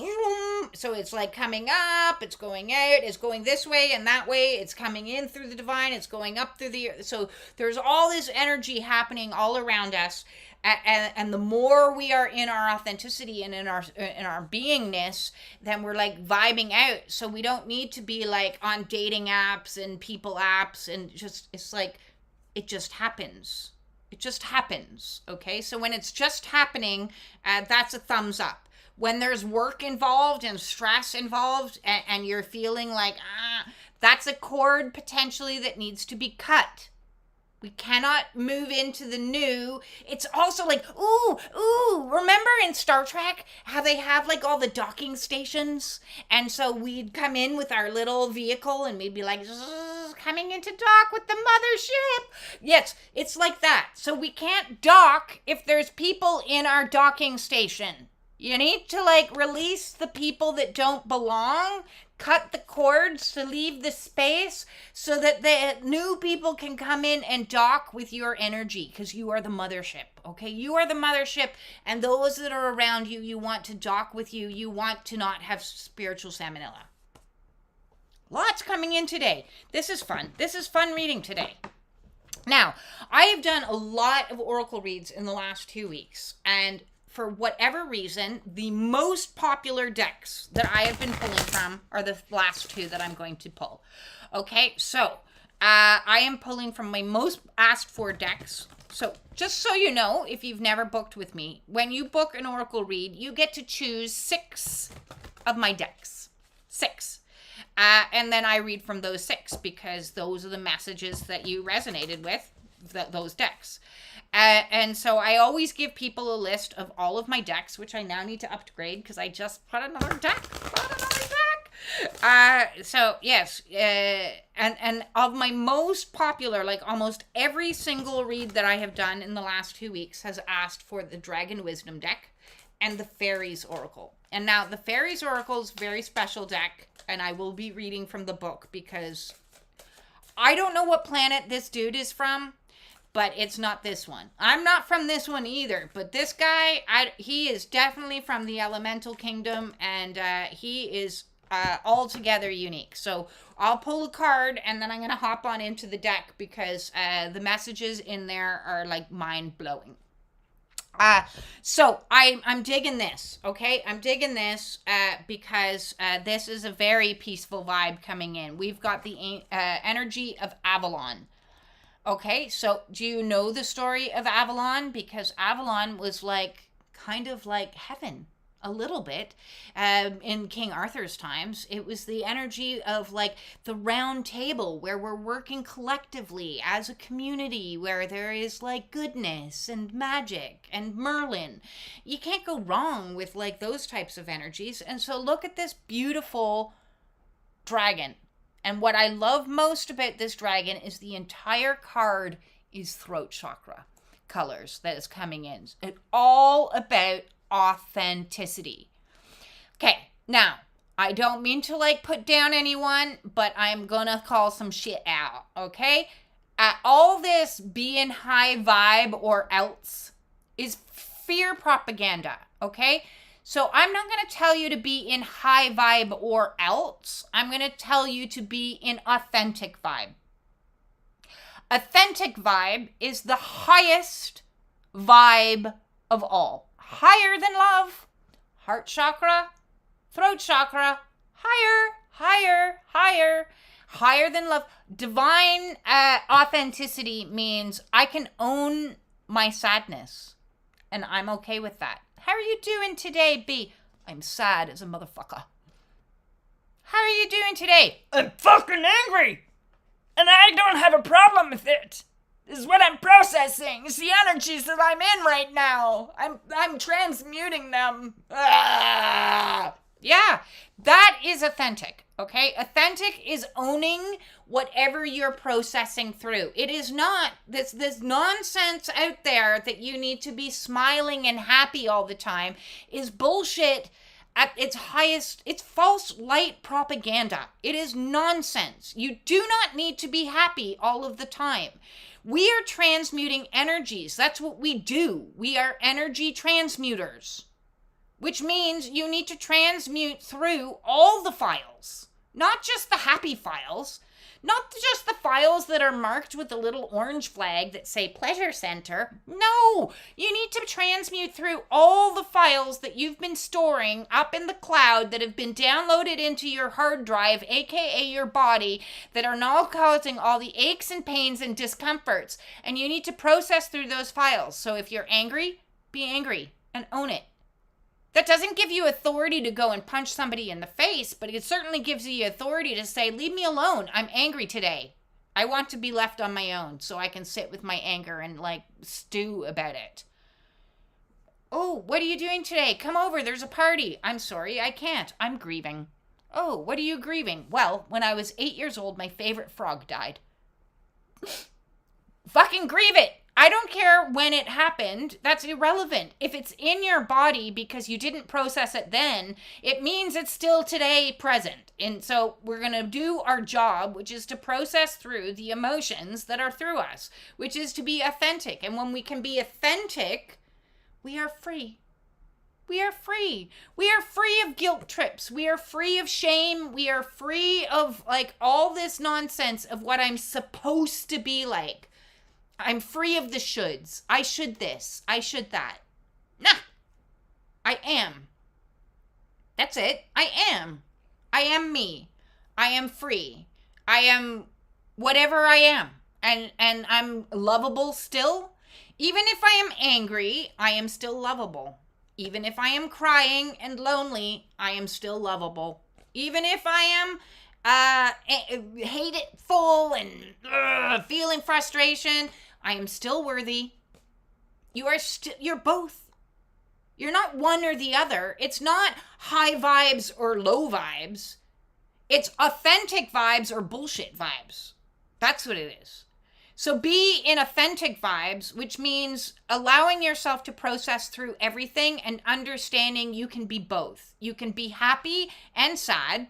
So it's like coming up, it's going out, it's going this way and that way, it's coming in through the divine, it's going up through the, so there's all this energy happening all around us, and the more we are in our authenticity and in our beingness, then we're like vibing out. So we don't need to be like on dating apps and people apps, and just, it's like, it just happens. It just happens, okay? So when it's just happening, that's a thumbs up. When there's work involved and stress involved, and you're feeling like, that's a cord potentially that needs to be cut. We cannot move into the new. It's also like, remember in Star Trek how they have like all the docking stations? And so we'd come in with our little vehicle and we'd be like, coming into dock with the mothership. Yes, it's like that. So we can't dock if there's people in our docking station. You need to like release the people that don't belong, cut the cords to leave the space so that the new people can come in and dock with your energy, because you are the mothership, okay? You are the mothership, and those that are around you, you want to dock with you. You want to not have spiritual salmonella. Lots coming in today. This is fun. This is fun reading today. Now, I have done a lot of oracle reads in the last 2 weeks, and for whatever reason, the most popular decks that I have been pulling from are the last two that I'm going to pull. Okay, so I am pulling from my most asked for decks. So just so you know, if you've never booked with me, when you book an oracle read, you get to choose 6 of my decks. 6. And then I read from those 6 because those are the messages that you resonated with, those decks. And so I always give people a list of all of my decks, which I now need to upgrade because I just put another deck. So yes, and of my most popular, like almost every single read that I have done in the last 2 weeks has asked for the Dragon Wisdom deck and the Fairies Oracle. And now the Fairies Oracle is a very special deck, and I will be reading from the book because I don't know what planet this dude is from, but it's not this one. I'm not from this one either, but this guy, he is definitely from the Elemental Kingdom, and he is altogether unique. So I'll pull a card, and then I'm going to hop on into the deck because the messages in there are like mind-blowing. So I'm digging this, okay? I'm digging this because this is a very peaceful vibe coming in. We've got the energy of Avalon. Okay, so do you know the story of Avalon? Because Avalon was like kind of like heaven a little bit in King Arthur's times. It was the energy of like the round table where we're working collectively as a community, where there is like goodness and magic and Merlin. You can't go wrong with like those types of energies. And so look at this beautiful dragon. And what I love most about this dragon is the entire card is throat chakra colors that is coming in. It's all about authenticity. Okay, now, I don't mean to like put down anyone, but I'm gonna call some shit out, okay? All this being high vibe or else is fear propaganda, okay? So I'm not going to tell you to be in high vibe or else. I'm going to tell you to be in authentic vibe. Authentic vibe is the highest vibe of all. Higher than love, heart chakra, throat chakra, higher than love. Divine authenticity means I can own my sadness, and I'm okay with that. How are you doing today, B? I'm sad as a motherfucker. How are you doing today? I'm fucking angry! And I don't have a problem with it. This is what I'm processing. It's the energies that I'm in right now. I'm transmuting them. Yeah, that is authentic, okay? Authentic is owning whatever you're processing through. It is not this nonsense out there that you need to be smiling and happy all the time is bullshit at its highest. It's false light propaganda. It is nonsense. You do not need to be happy all of the time. We are transmuting energies. That's what we do. We are energy transmuters, which means you need to transmute through all the files, not just the happy files, not just the files that are marked with a little orange flag that say pleasure center. No, you need to transmute through all the files that you've been storing up in the cloud that have been downloaded into your hard drive, aka your body, that are now causing all the aches and pains and discomforts. And you need to process through those files. So if you're angry, be angry and own it. That doesn't give you authority to go and punch somebody in the face, but it certainly gives you authority to say, leave me alone. I'm angry today. I want to be left on my own so I can sit with my anger and like stew about it. Oh, what are you doing today? Come over. There's a party. I'm sorry. I can't. I'm grieving. Oh, what are you grieving? Well, when I was 8 years old, my favorite frog died. Fucking grieve it. I don't care when it happened. That's irrelevant. If it's in your body because you didn't process it then, it means it's still today present. And so we're going to do our job, which is to process through the emotions that are through us, which is to be authentic. And when we can be authentic, we are free. We are free. We are free of guilt trips. We are free of shame. We are free of like all this nonsense of what I'm supposed to be like. I'm free of the shoulds. I should this. I should that. Nah. I am. That's it. I am. I am me. I am free. I am whatever I am. And I'm lovable still. Even if I am angry, I am still lovable. Even if I am crying and lonely, I am still lovable. Even if I am hateful and feeling frustration, I am still worthy. You're both. You're not one or the other. It's not high vibes or low vibes. It's authentic vibes or bullshit vibes. That's what it is. So be in authentic vibes, which means allowing yourself to process through everything and understanding you can be both. You can be happy and sad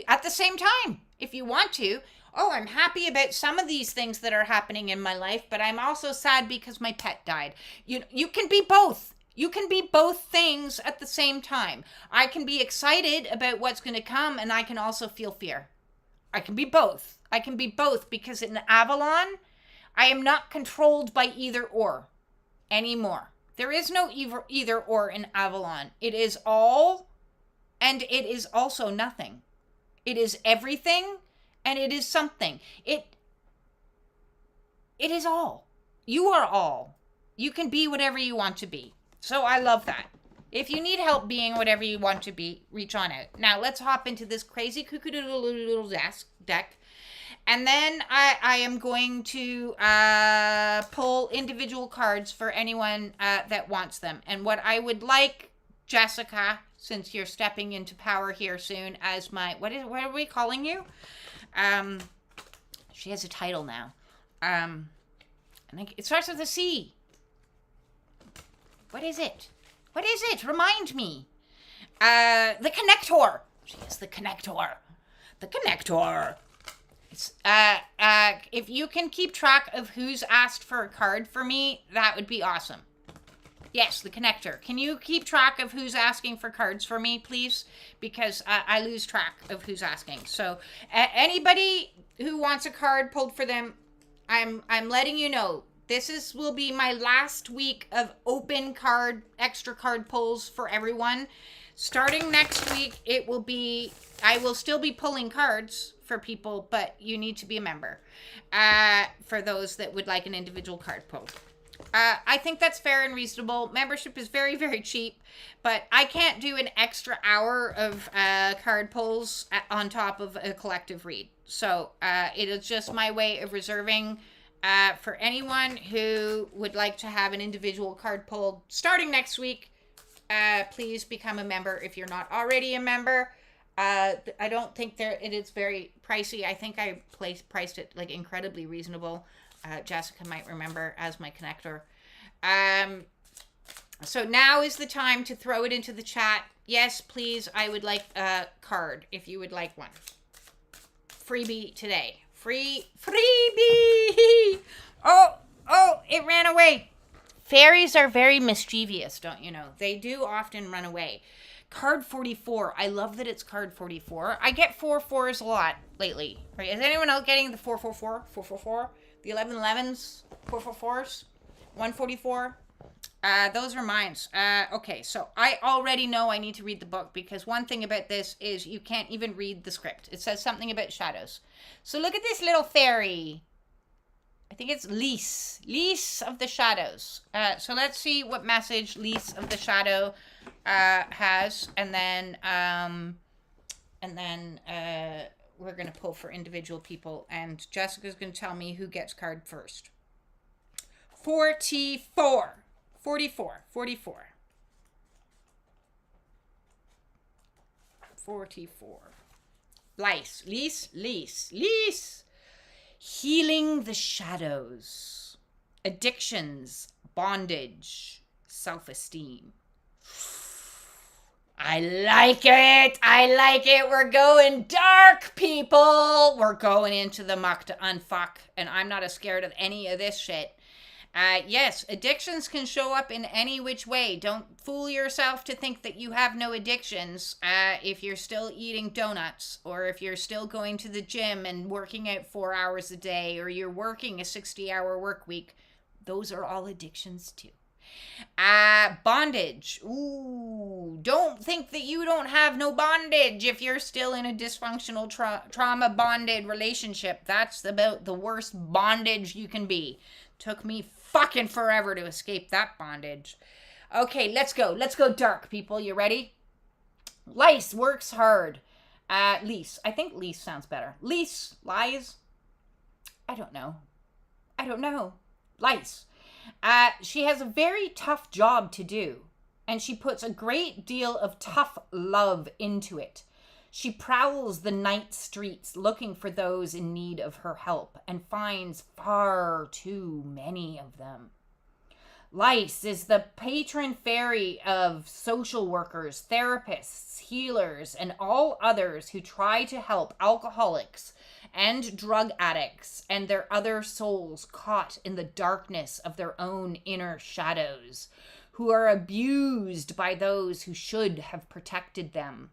at the same time if you want to. Oh, I'm happy about some of these things that are happening in my life, but I'm also sad because my pet died. You can be both. You can be both things at the same time. I can be excited about what's going to come, and I can also feel fear. I can be both. I can be both because in Avalon, I am not controlled by either or anymore. There is no either or in Avalon. It is all, and it is also nothing. It is everything, and it is something. It is all. You are all. You can be whatever you want to be. So I love that. If you need help being whatever you want to be, reach on out. Now let's hop into this crazy cuckoo-doodle-doodle deck. And then I am going to pull individual cards for anyone that wants them. And what I would like, Jessica, since you're stepping into power here soon as my, what are we calling you? She has a title now. I think it starts with a C. What is it? What is it? Remind me. The connector. She is the connector. The connector. It's, if you can keep track of who's asked for a card for me, that would be awesome. Yes, the connector. Can you keep track of who's asking for cards for me, please? Because I lose track of who's asking. So anybody who wants a card pulled for them, I'm letting you know. This will be my last week of open extra card pulls for everyone. Starting next week, I will still be pulling cards for people, but you need to be a member for those that would like an individual card pulled. I think that's fair and reasonable. Membership is very, very cheap, but I can't do an extra hour of card pulls on top of a collective read. So it is just my way of reserving for anyone who would like to have an individual card pulled starting next week. Please become a member if you're not already a member. I don't think it is very pricey. I think I priced it like incredibly reasonable. Jessica might remember as my connector. So now is the time to throw it into the chat. Yes, please. I would like a card if you would like one. Freebie today. Freebie. Oh, it ran away. Fairies are very mischievous, don't you know? They do often run away. Card 44. I love that it's card 44. I get 4/4s a lot lately. Right? Is anyone else getting the 444? 444? The 1111s? 444s? 144? Those are mine. Okay, so I already know I need to read the book because one thing about this is you can't even read the script. It says something about shadows. So look at this little fairy. I think it's Lease of the Shadows. So let's see what message Lease of the Shadow has, and then we're gonna pull for individual people, and Jessica's gonna tell me who gets card first. 44. Lease. Healing the shadows, addictions, bondage, self-esteem. I like it. We're going dark, people. We're going into the muck to unfuck, and I'm not as scared of any of this shit. Yes, addictions can show up in any which way. Don't fool yourself to think that you have no addictions if you're still eating donuts, or if you're still going to the gym and working out 4 hours a day, or you're working a 60-hour work week. Those are all addictions too. Bondage. Ooh, don't think that you don't have no bondage if you're still in a dysfunctional trauma bonded relationship. That's about the worst bondage you can be. Took me fucking forever to escape that bondage. Okay, let's go. Let's go dark, people. You ready? Lice works hard. Lease. I think lease sounds better. Lease. Lies. I don't know. Lice. She has a very tough job to do, and she puts a great deal of tough love into it. She prowls the night streets looking for those in need of her help and finds far too many of them. Lice is the patron fairy of social workers, therapists, healers, and all others who try to help alcoholics and drug addicts and their other souls caught in the darkness of their own inner shadows, who are abused by those who should have protected them.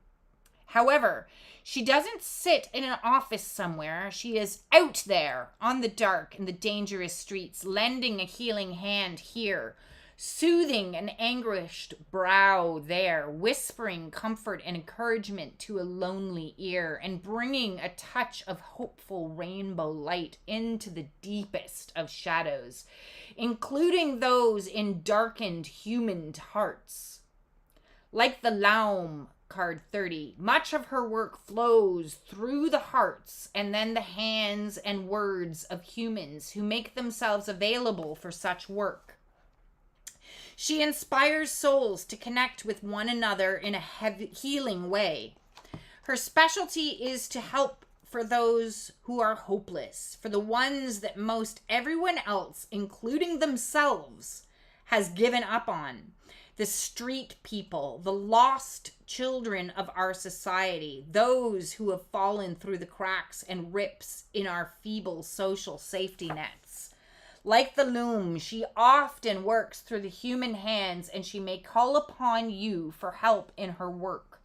However, she doesn't sit in an office somewhere. She is out there on the dark and the dangerous streets, lending a healing hand here, soothing an anguished brow there, whispering comfort and encouragement to a lonely ear, and bringing a touch of hopeful rainbow light into the deepest of shadows, including those in darkened human hearts. Like the Laum, card 30, much of her work flows through the hearts and then the hands and words of humans who make themselves available for such work. She inspires souls to connect with one another in a healing way. Her specialty is to help for those who are hopeless, for the ones that most everyone else, including themselves, has given up on. The street people, the lost children of our society, those who have fallen through the cracks and rips in our feeble social safety nets. Like the loom, she often works through the human hands, and she may call upon you for help in her work.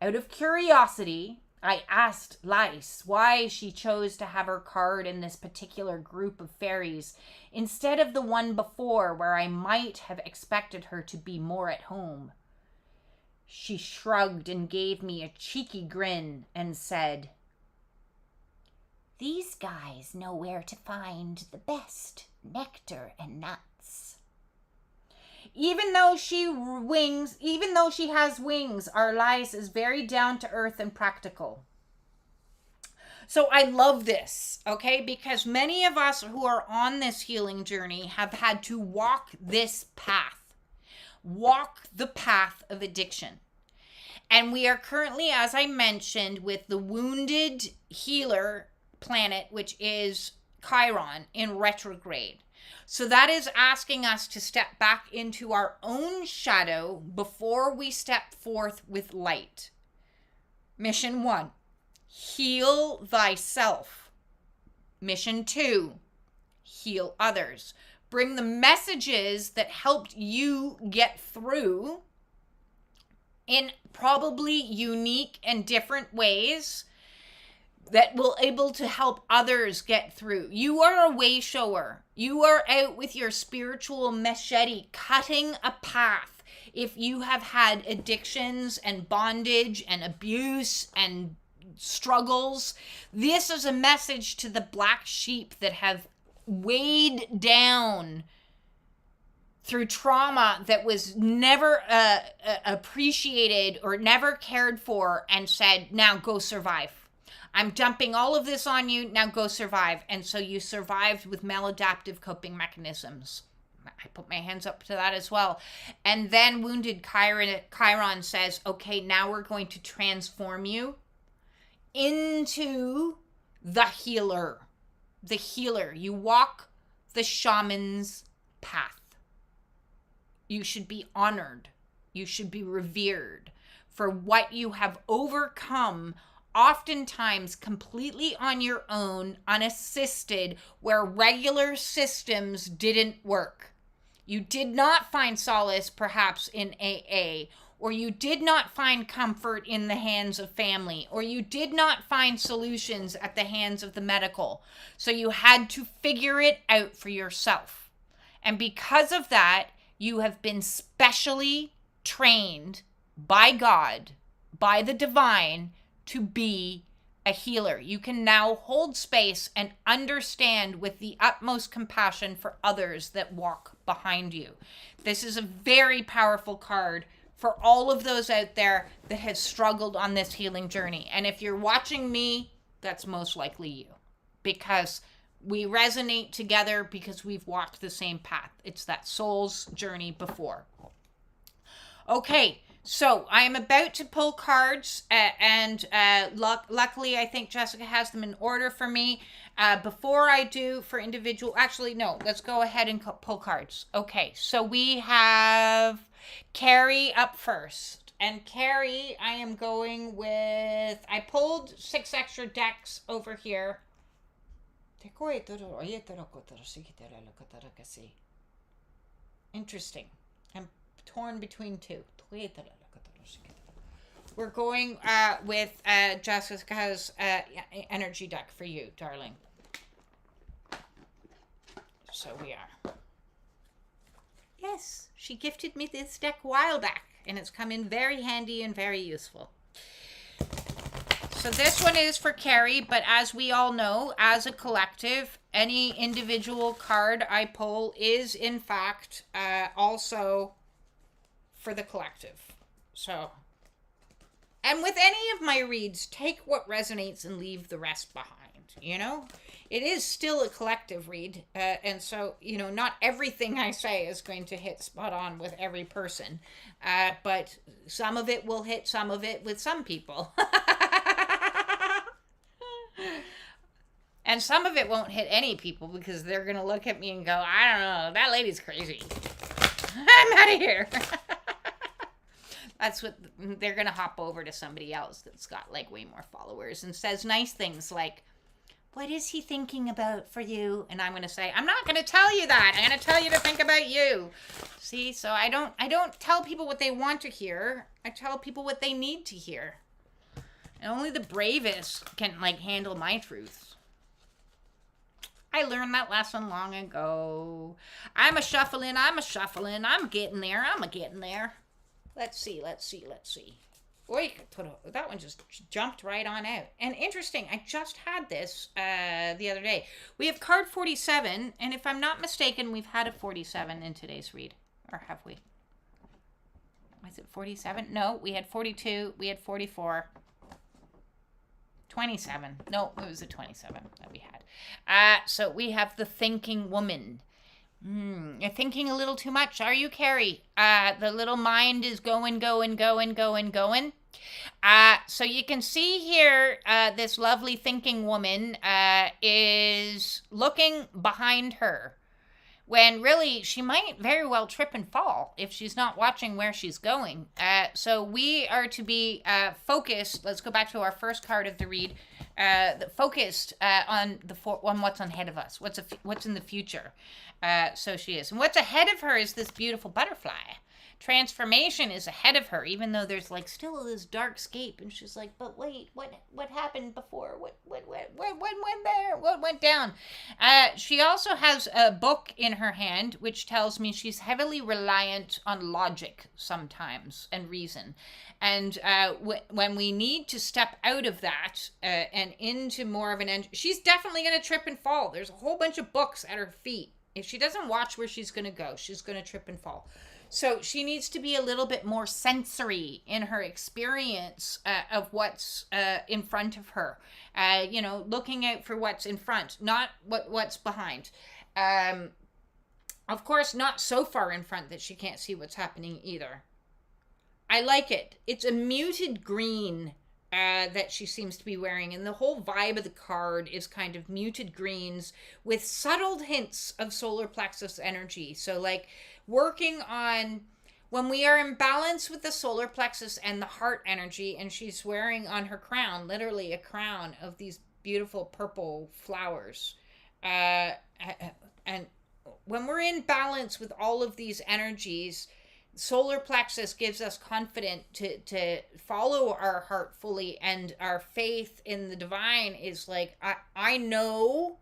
Out of curiosity, I asked Lice why she chose to have her card in this particular group of fairies instead of the one before where I might have expected her to be more at home. She shrugged and gave me a cheeky grin and said, "These guys know where to find the best nectar and nuts." Even though she has wings, our Lice is very down to earth and practical. So I love this, okay? Because many of us who are on this healing journey have had to walk this path. Walk the path of addiction. And we are currently, as I mentioned, with the wounded healer planet, which is Chiron, in retrograde. So that is asking us to step back into our own shadow before we step forth with light. Mission 1, heal thyself. Mission 2, heal others. Bring the messages that helped you get through in probably unique and different ways that will able to help others get through. You are a way shower. You are out with your spiritual machete cutting a path. If you have had addictions and bondage and abuse and struggles, this is a message to the black sheep that have weighed down through trauma that was never appreciated or never cared for, and said, now go survive. I'm dumping all of this on you, now go survive. And so you survived with maladaptive coping mechanisms. I put my hands up to that as well. And then wounded Chiron says, okay, now we're going to transform you into the healer. The healer. You walk the shaman's path. You should be honored. You should be revered for what you have overcome oftentimes completely on your own, unassisted, where regular systems didn't work. You did not find solace perhaps in AA, or you did not find comfort in the hands of family, or you did not find solutions at the hands of the medical. So you had to figure it out for yourself. And because of that, you have been specially trained by God, by the divine, to be a healer. You can now hold space and understand with the utmost compassion for others that walk behind you. This is a very powerful card for all of those out there that have struggled on this healing journey. And if you're watching me, that's most likely you, because we resonate together because we've walked the same path. It's that soul's journey before. Okay, so I am about to pull cards, and luckily I think Jessica has them in order for me. Before I do for individual, actually no, let's go ahead and pull cards. Okay, so we have Carrie up first. And Carrie, I am going with, I pulled 6 extra decks over here. Interesting. I'm torn between two. We're going with Jessica's energy deck for you, darling. So we are. Yes, she gifted me this deck a while back, and it's come in very handy and very useful. So this one is for Carrie, but as we all know, as a collective, any individual card I pull is in fact also for the collective. So, and with any of my reads, take what resonates and leave the rest behind, you know? It is still a collective read, and so, you know, not everything I say is going to hit spot on with every person, but some of it will hit some of it with some people. And some of it won't hit any people because they're going to look at me and go, I don't know, that lady's crazy. I'm out of here. That's what they're going to hop over to somebody else that's got like way more followers and says nice things like, what is he thinking about for you? And I'm going to say, I'm not going to tell you that. I'm going to tell you to think about you. See, so I don't tell people what they want to hear. I tell people what they need to hear. And only the bravest can like handle my truths. I learned that lesson long ago. I'm a shuffling. I'm getting there. Let's see. Oy, that one just jumped right on out. And interesting, I just had this the other day. We have card 47, and if I'm not mistaken, we've had a 47 in today's read. Or have we? Was it 47? No, we had 42. We had 44. 27. No, it was a 27 that we had. So we have the thinking woman. You're thinking a little too much, are you, Carrie? The little mind is going. So you can see here, this lovely thinking woman is looking behind her, when really she might very well trip and fall if she's not watching where she's going. So we are to be focused. Let's go back to our first card of the read. Focused on what's ahead of us, what's in the future. So she is, and what's ahead of her is this beautiful butterfly. Transformation is ahead of her, even though there's like still this dark scape, and she's like, but wait, what happened before? What went there? What went down? She also has a book in her hand, which tells me she's heavily reliant on logic sometimes and reason. And when we need to step out of that and into more of an she's definitely going to trip and fall. There's a whole bunch of books at her feet. If she doesn't watch where she's going to go, she's going to trip and fall. So she needs to be a little bit more sensory in her experience of what's in front of her. Looking out for what's in front, not what's behind. Of course, not so far in front that she can't see what's happening either. I like it. It's a muted green that she seems to be wearing, and the whole vibe of the card is kind of muted greens with subtle hints of solar plexus energy. So like working on When we are in balance with the solar plexus and the heart energy, and she's wearing on her crown, literally a crown of these beautiful purple flowers. And when we're in balance with all of these energies, solar plexus gives us confidence to follow our heart fully, and our faith in the divine is like, I know,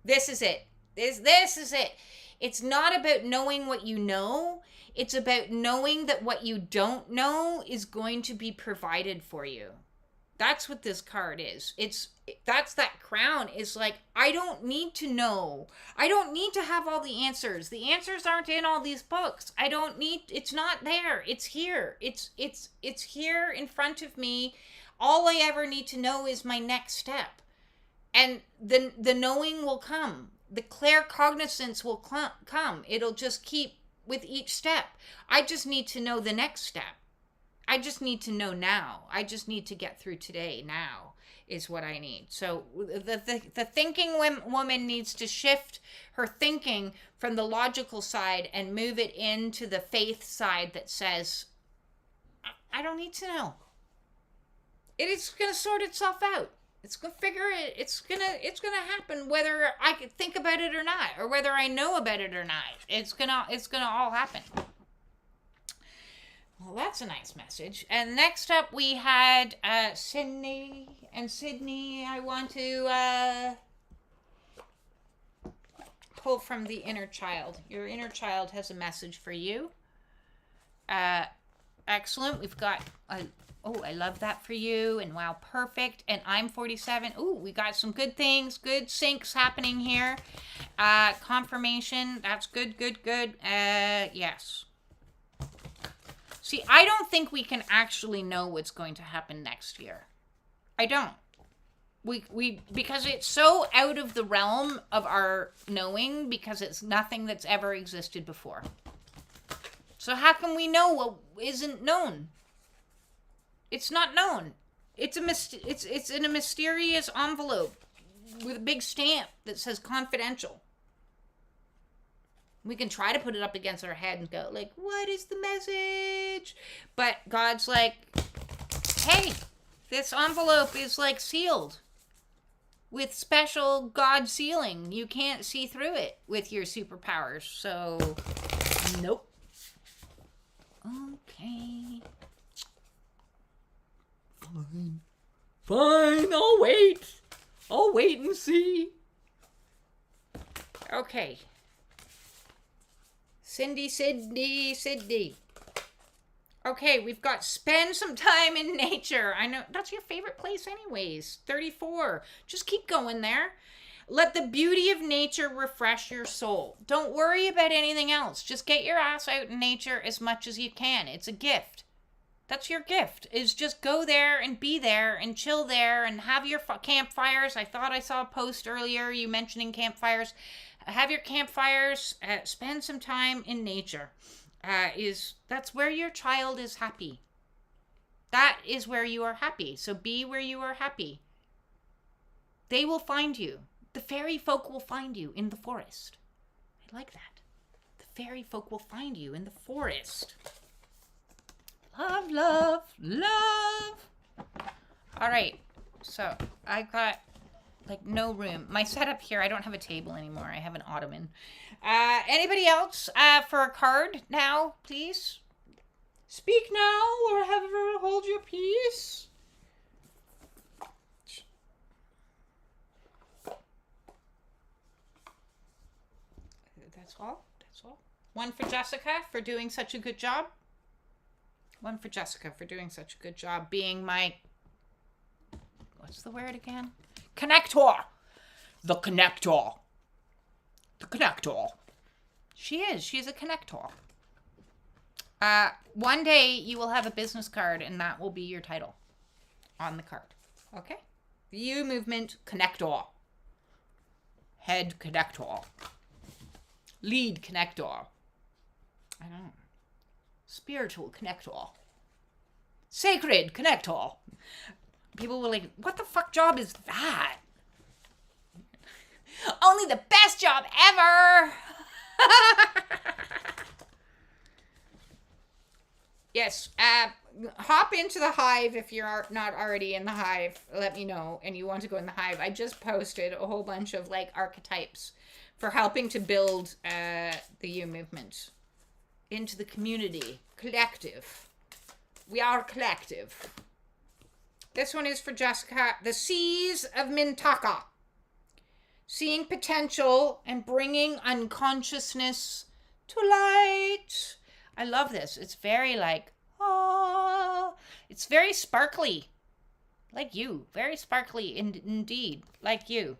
this is it. This is it. It's not about knowing what you know. It's about knowing that what you don't know is going to be provided for you. That's what this card is. That's that crown. Is like, I don't need to know. I don't need to have all the answers. The answers aren't in all these books. I don't need, it's not there. It's here. It's here in front of me. All I ever need to know is my next step. And the knowing will come. The claircognizance will come. It'll just keep with each step. I just need to know the next step. I just need to know now. I just need to get through today now is what I need. So the thinking woman needs to shift her thinking from the logical side and move it into the faith side that says, I don't need to know. It is going to sort itself out. It's going to figure it. It's going to happen whether I can think about it or not, or whether I know about it or not. It's going to all happen. Well, that's a nice message. And next up we had Sydney. And Sydney, I want to pull from the inner child. Your inner child has a message for you. Excellent. We've got, I love that for you. And wow, perfect. And I'm 47. Ooh, we got some good things. Good syncs happening here. Confirmation. That's good. Yes. See, I don't think we can actually know what's going to happen next year. I don't. We because it's so out of the realm of our knowing, because it's nothing that's ever existed before. So how can we know what isn't known? It's not known. It's in a mysterious envelope with a big stamp that says confidential. We can try to put it up against our head and go like, what is the message? But God's like, hey, this envelope is like sealed with special God sealing. You can't see through it with your superpowers. So, nope. Okay. Fine, I'll wait. I'll wait and see. Okay. Sydney. Okay, we've got spend some time in nature. I know that's your favorite place anyways. 34. Just keep going there. Let the beauty of nature refresh your soul. Don't worry about anything else. Just get your ass out in nature as much as you can. It's a gift. That's your gift, is just go there and be there and chill there and have your campfires. I thought I saw a post earlier, you mentioning campfires. Have your campfires, spend some time in nature. That's where your child is happy. That is where you are happy. So be where you are happy. They will find you. The fairy folk will find you in the forest. I like that. The fairy folk will find you in the forest. Love. All right. So I got like no room. My setup here, I don't have a table anymore. I have an ottoman. Anybody else for a card now, please? Speak now or ever hold your peace. That's all. One for Jessica for doing such a good job. Being my, what's the word again? Connector. The connector. She's a connector. One day you will have a business card and that will be your title on the card. Okay? View movement connector. Head connector. Lead connector. I don't know. Spiritual connector. Sacred connector. People were like, what the fuck job is that? Only the best job ever. Yes. Hop into the hive if you're not already in the hive. Let me know, and you want to go in the hive. I just posted a whole bunch of like archetypes for helping to build the You movement into the community. Collective. We are collective. This one is for Jessica. The Seas of Mintaka. Seeing potential and bringing unconsciousness to light. I love this. It's very like, ah. It's very sparkly. Like you. Very sparkly indeed. Like you.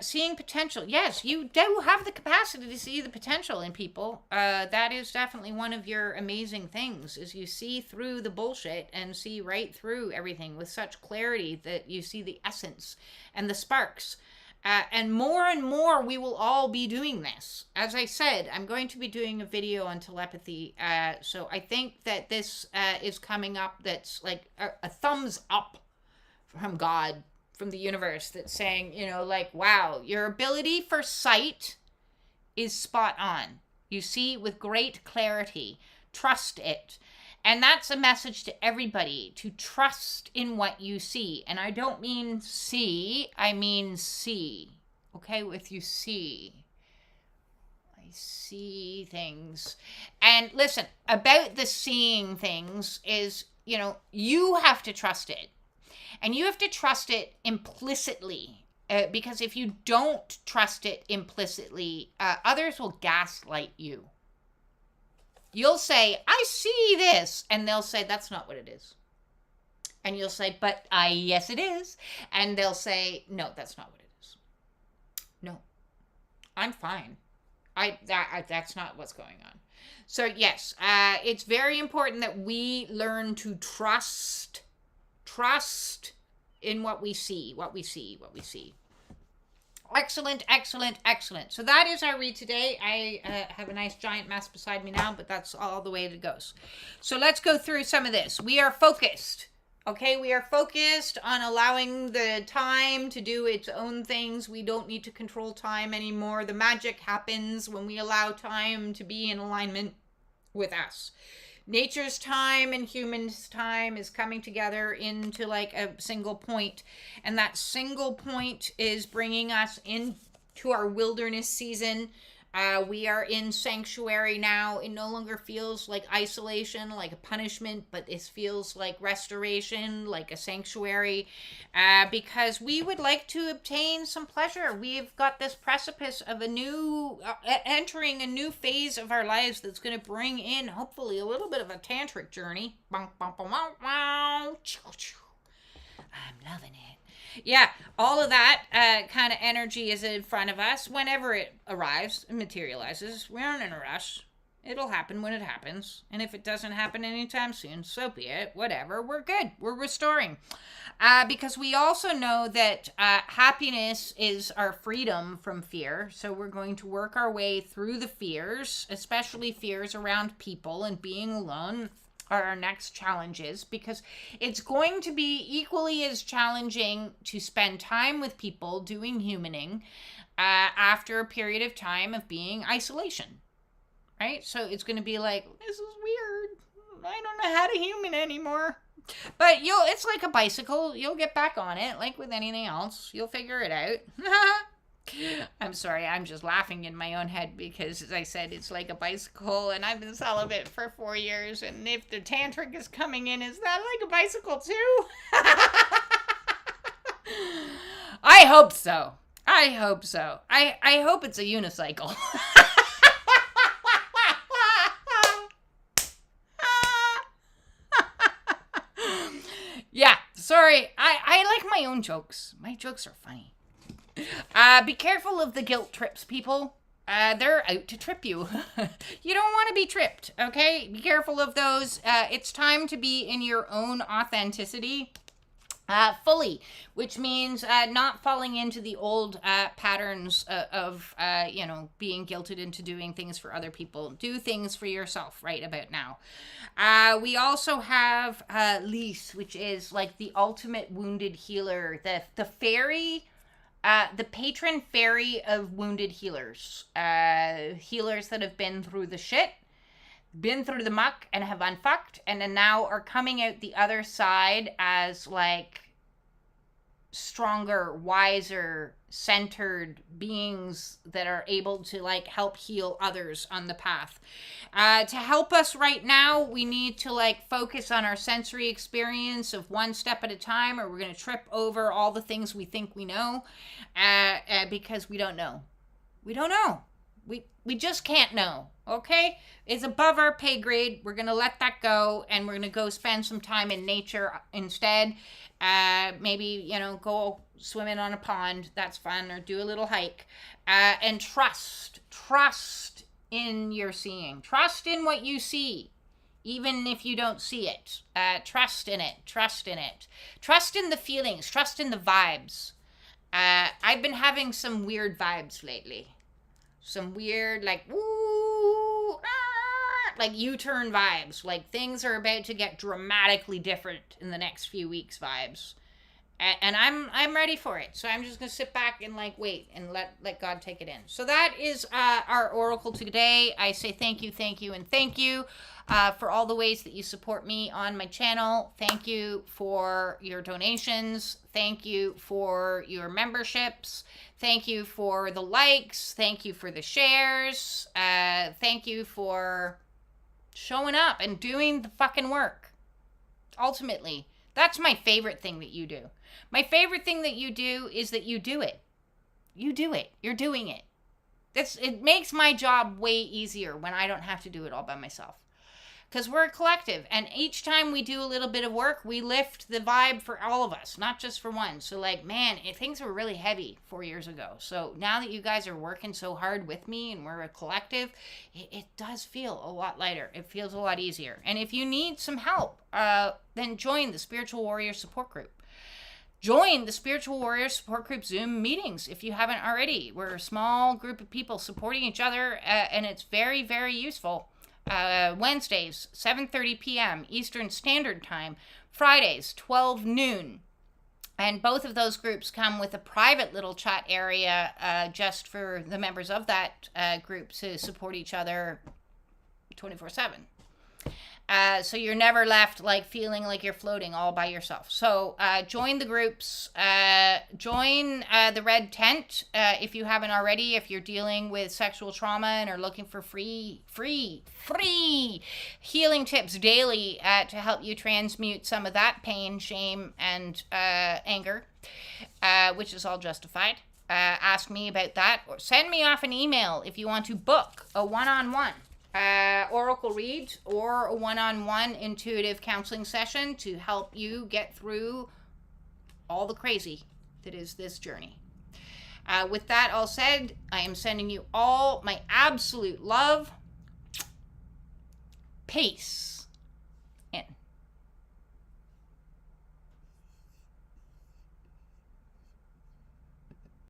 Seeing potential. Yes, you do have the capacity to see the potential in people. That is definitely one of your amazing things, is you see through the bullshit and see right through everything with such clarity that you see the essence and the sparks. And more, we will all be doing this. As I said, I'm going to be doing a video on telepathy. So I think that this is coming up that's like a thumbs up from God, from the universe, that's saying, you know, like, wow, your ability for sight is spot on. You see with great clarity. Trust it. And that's a message to everybody, to trust in what you see. And I don't mean see, I mean see. Okay, with you see. I see things. And listen, about the seeing things is, you know, you have to trust it. And you have to trust it implicitly. Because if you don't trust it implicitly, others will gaslight you. You'll say, I see this. And they'll say, that's not what it is. And you'll say, but yes, it is. And they'll say, no, that's not what it is. No, I'm fine. That's not what's going on. So yes, it's very important that we learn to trust in what we see. Excellent. So that is our read today. I have a nice giant mess beside me now, but that's all the way it goes. So let's go through some of this. We are focused. Okay, we are focused on allowing the time to do its own things. We don't need to control time anymore. The magic happens when we allow time to be in alignment with us. Nature's time and human's time is coming together into like a single point. And that single point is bringing us into our wilderness season. We are in sanctuary now. It no longer feels like isolation, like a punishment, but it feels like restoration, like a sanctuary, because we would like to obtain some pleasure. We've got this precipice of a new, entering a new phase of our lives that's going to bring in, hopefully, a little bit of a tantric journey. I'm loving it. Yeah, all of that kind of energy is in front of us whenever it arrives and materializes. We aren't in a rush. It'll happen when it happens. And if it doesn't happen anytime soon, so be it. Whatever. We're good. We're restoring. Because we also know that happiness is our freedom from fear. So we're going to work our way through the fears, especially fears around people and being alone, are our next challenges, because it's going to be equally as challenging to spend time with people doing humaning after a period of time of being isolation, right? So it's going to be like, this is weird. I don't know how to human anymore. But it's like a bicycle. You'll get back on it, like with anything else. You'll figure it out. I'm sorry, I'm just laughing in my own head because, as I said, it's like a bicycle, and I've been celibate for 4 years, and if the tantric is coming in, is that like a bicycle too? I hope so. I hope it's a unicycle. Yeah, sorry, I like my own jokes. My jokes are funny. Be careful of the guilt trips, people. They're out to trip you. You don't want to be tripped, okay? Be careful of those. It's time to be in your own authenticity fully, which means not falling into the old patterns of being guilted into doing things for other people. Do things for yourself right about now. We also have Lise, which is like the ultimate wounded healer, the fairy. The patron fairy of wounded healers. Healers that have been through the shit, been through the muck and have unfucked, and then now are coming out the other side as like stronger, wiser, centered beings that are able to like help heal others on the path. To help us right now, we need to like focus on our sensory experience of one step at a time, or we're going to trip over all the things we think we know, because we don't know. We don't know. We just can't know. Okay? It's above our pay grade. We're going to let that go, and we're going to go spend some time in nature instead. Maybe, go swimming on a pond. That's fun. Or do a little hike. And trust in your seeing. Trust in what you see, even if you don't see it. Trust in it. Trust in it. Trust in the feelings. Trust in the vibes. I've been having some weird vibes lately. Some weird, like, woo, like U-turn vibes. Like things are about to get dramatically different in the next few weeks vibes. And I'm ready for it. So I'm just going to sit back and like wait and let God take it in. So that is our oracle today. I say thank you, and thank you for all the ways that you support me on my channel. Thank you for your donations. Thank you for your memberships. Thank you for the likes. Thank you for the shares. Thank you for showing up and doing the fucking work. Ultimately, that's my favorite thing that you do. My favorite thing that you do is that you do it. You do it. You're doing it. It makes my job way easier when I don't have to do it all by myself. Because we're a collective, and each time we do a little bit of work, we lift the vibe for all of us, not just for one. So like, man, things were really heavy 4 years ago. So now that you guys are working so hard with me and we're a collective, it does feel a lot lighter. It feels a lot easier. And if you need some help, then join the Spiritual Warrior Support Group. Join the Spiritual Warrior Support Group Zoom meetings if you haven't already. We're a small group of people supporting each other, and it's very, very useful. Wednesdays, 7:30 p.m. Eastern Standard Time. Fridays, 12 noon. And both of those groups come with a private little chat area just for the members of that group to support each other 24/7. So you're never left like feeling like you're floating all by yourself. So join the groups, join the Red Tent if you haven't already, if you're dealing with sexual trauma and are looking for free healing tips daily to help you transmute some of that pain, shame, and anger, which is all justified. Ask me about that, or send me off an email if you want to book a one-on-one oracle read or a one-on-one intuitive counseling session to help you get through all the crazy that is this journey. With that all said, I am sending you all my absolute love. Peace.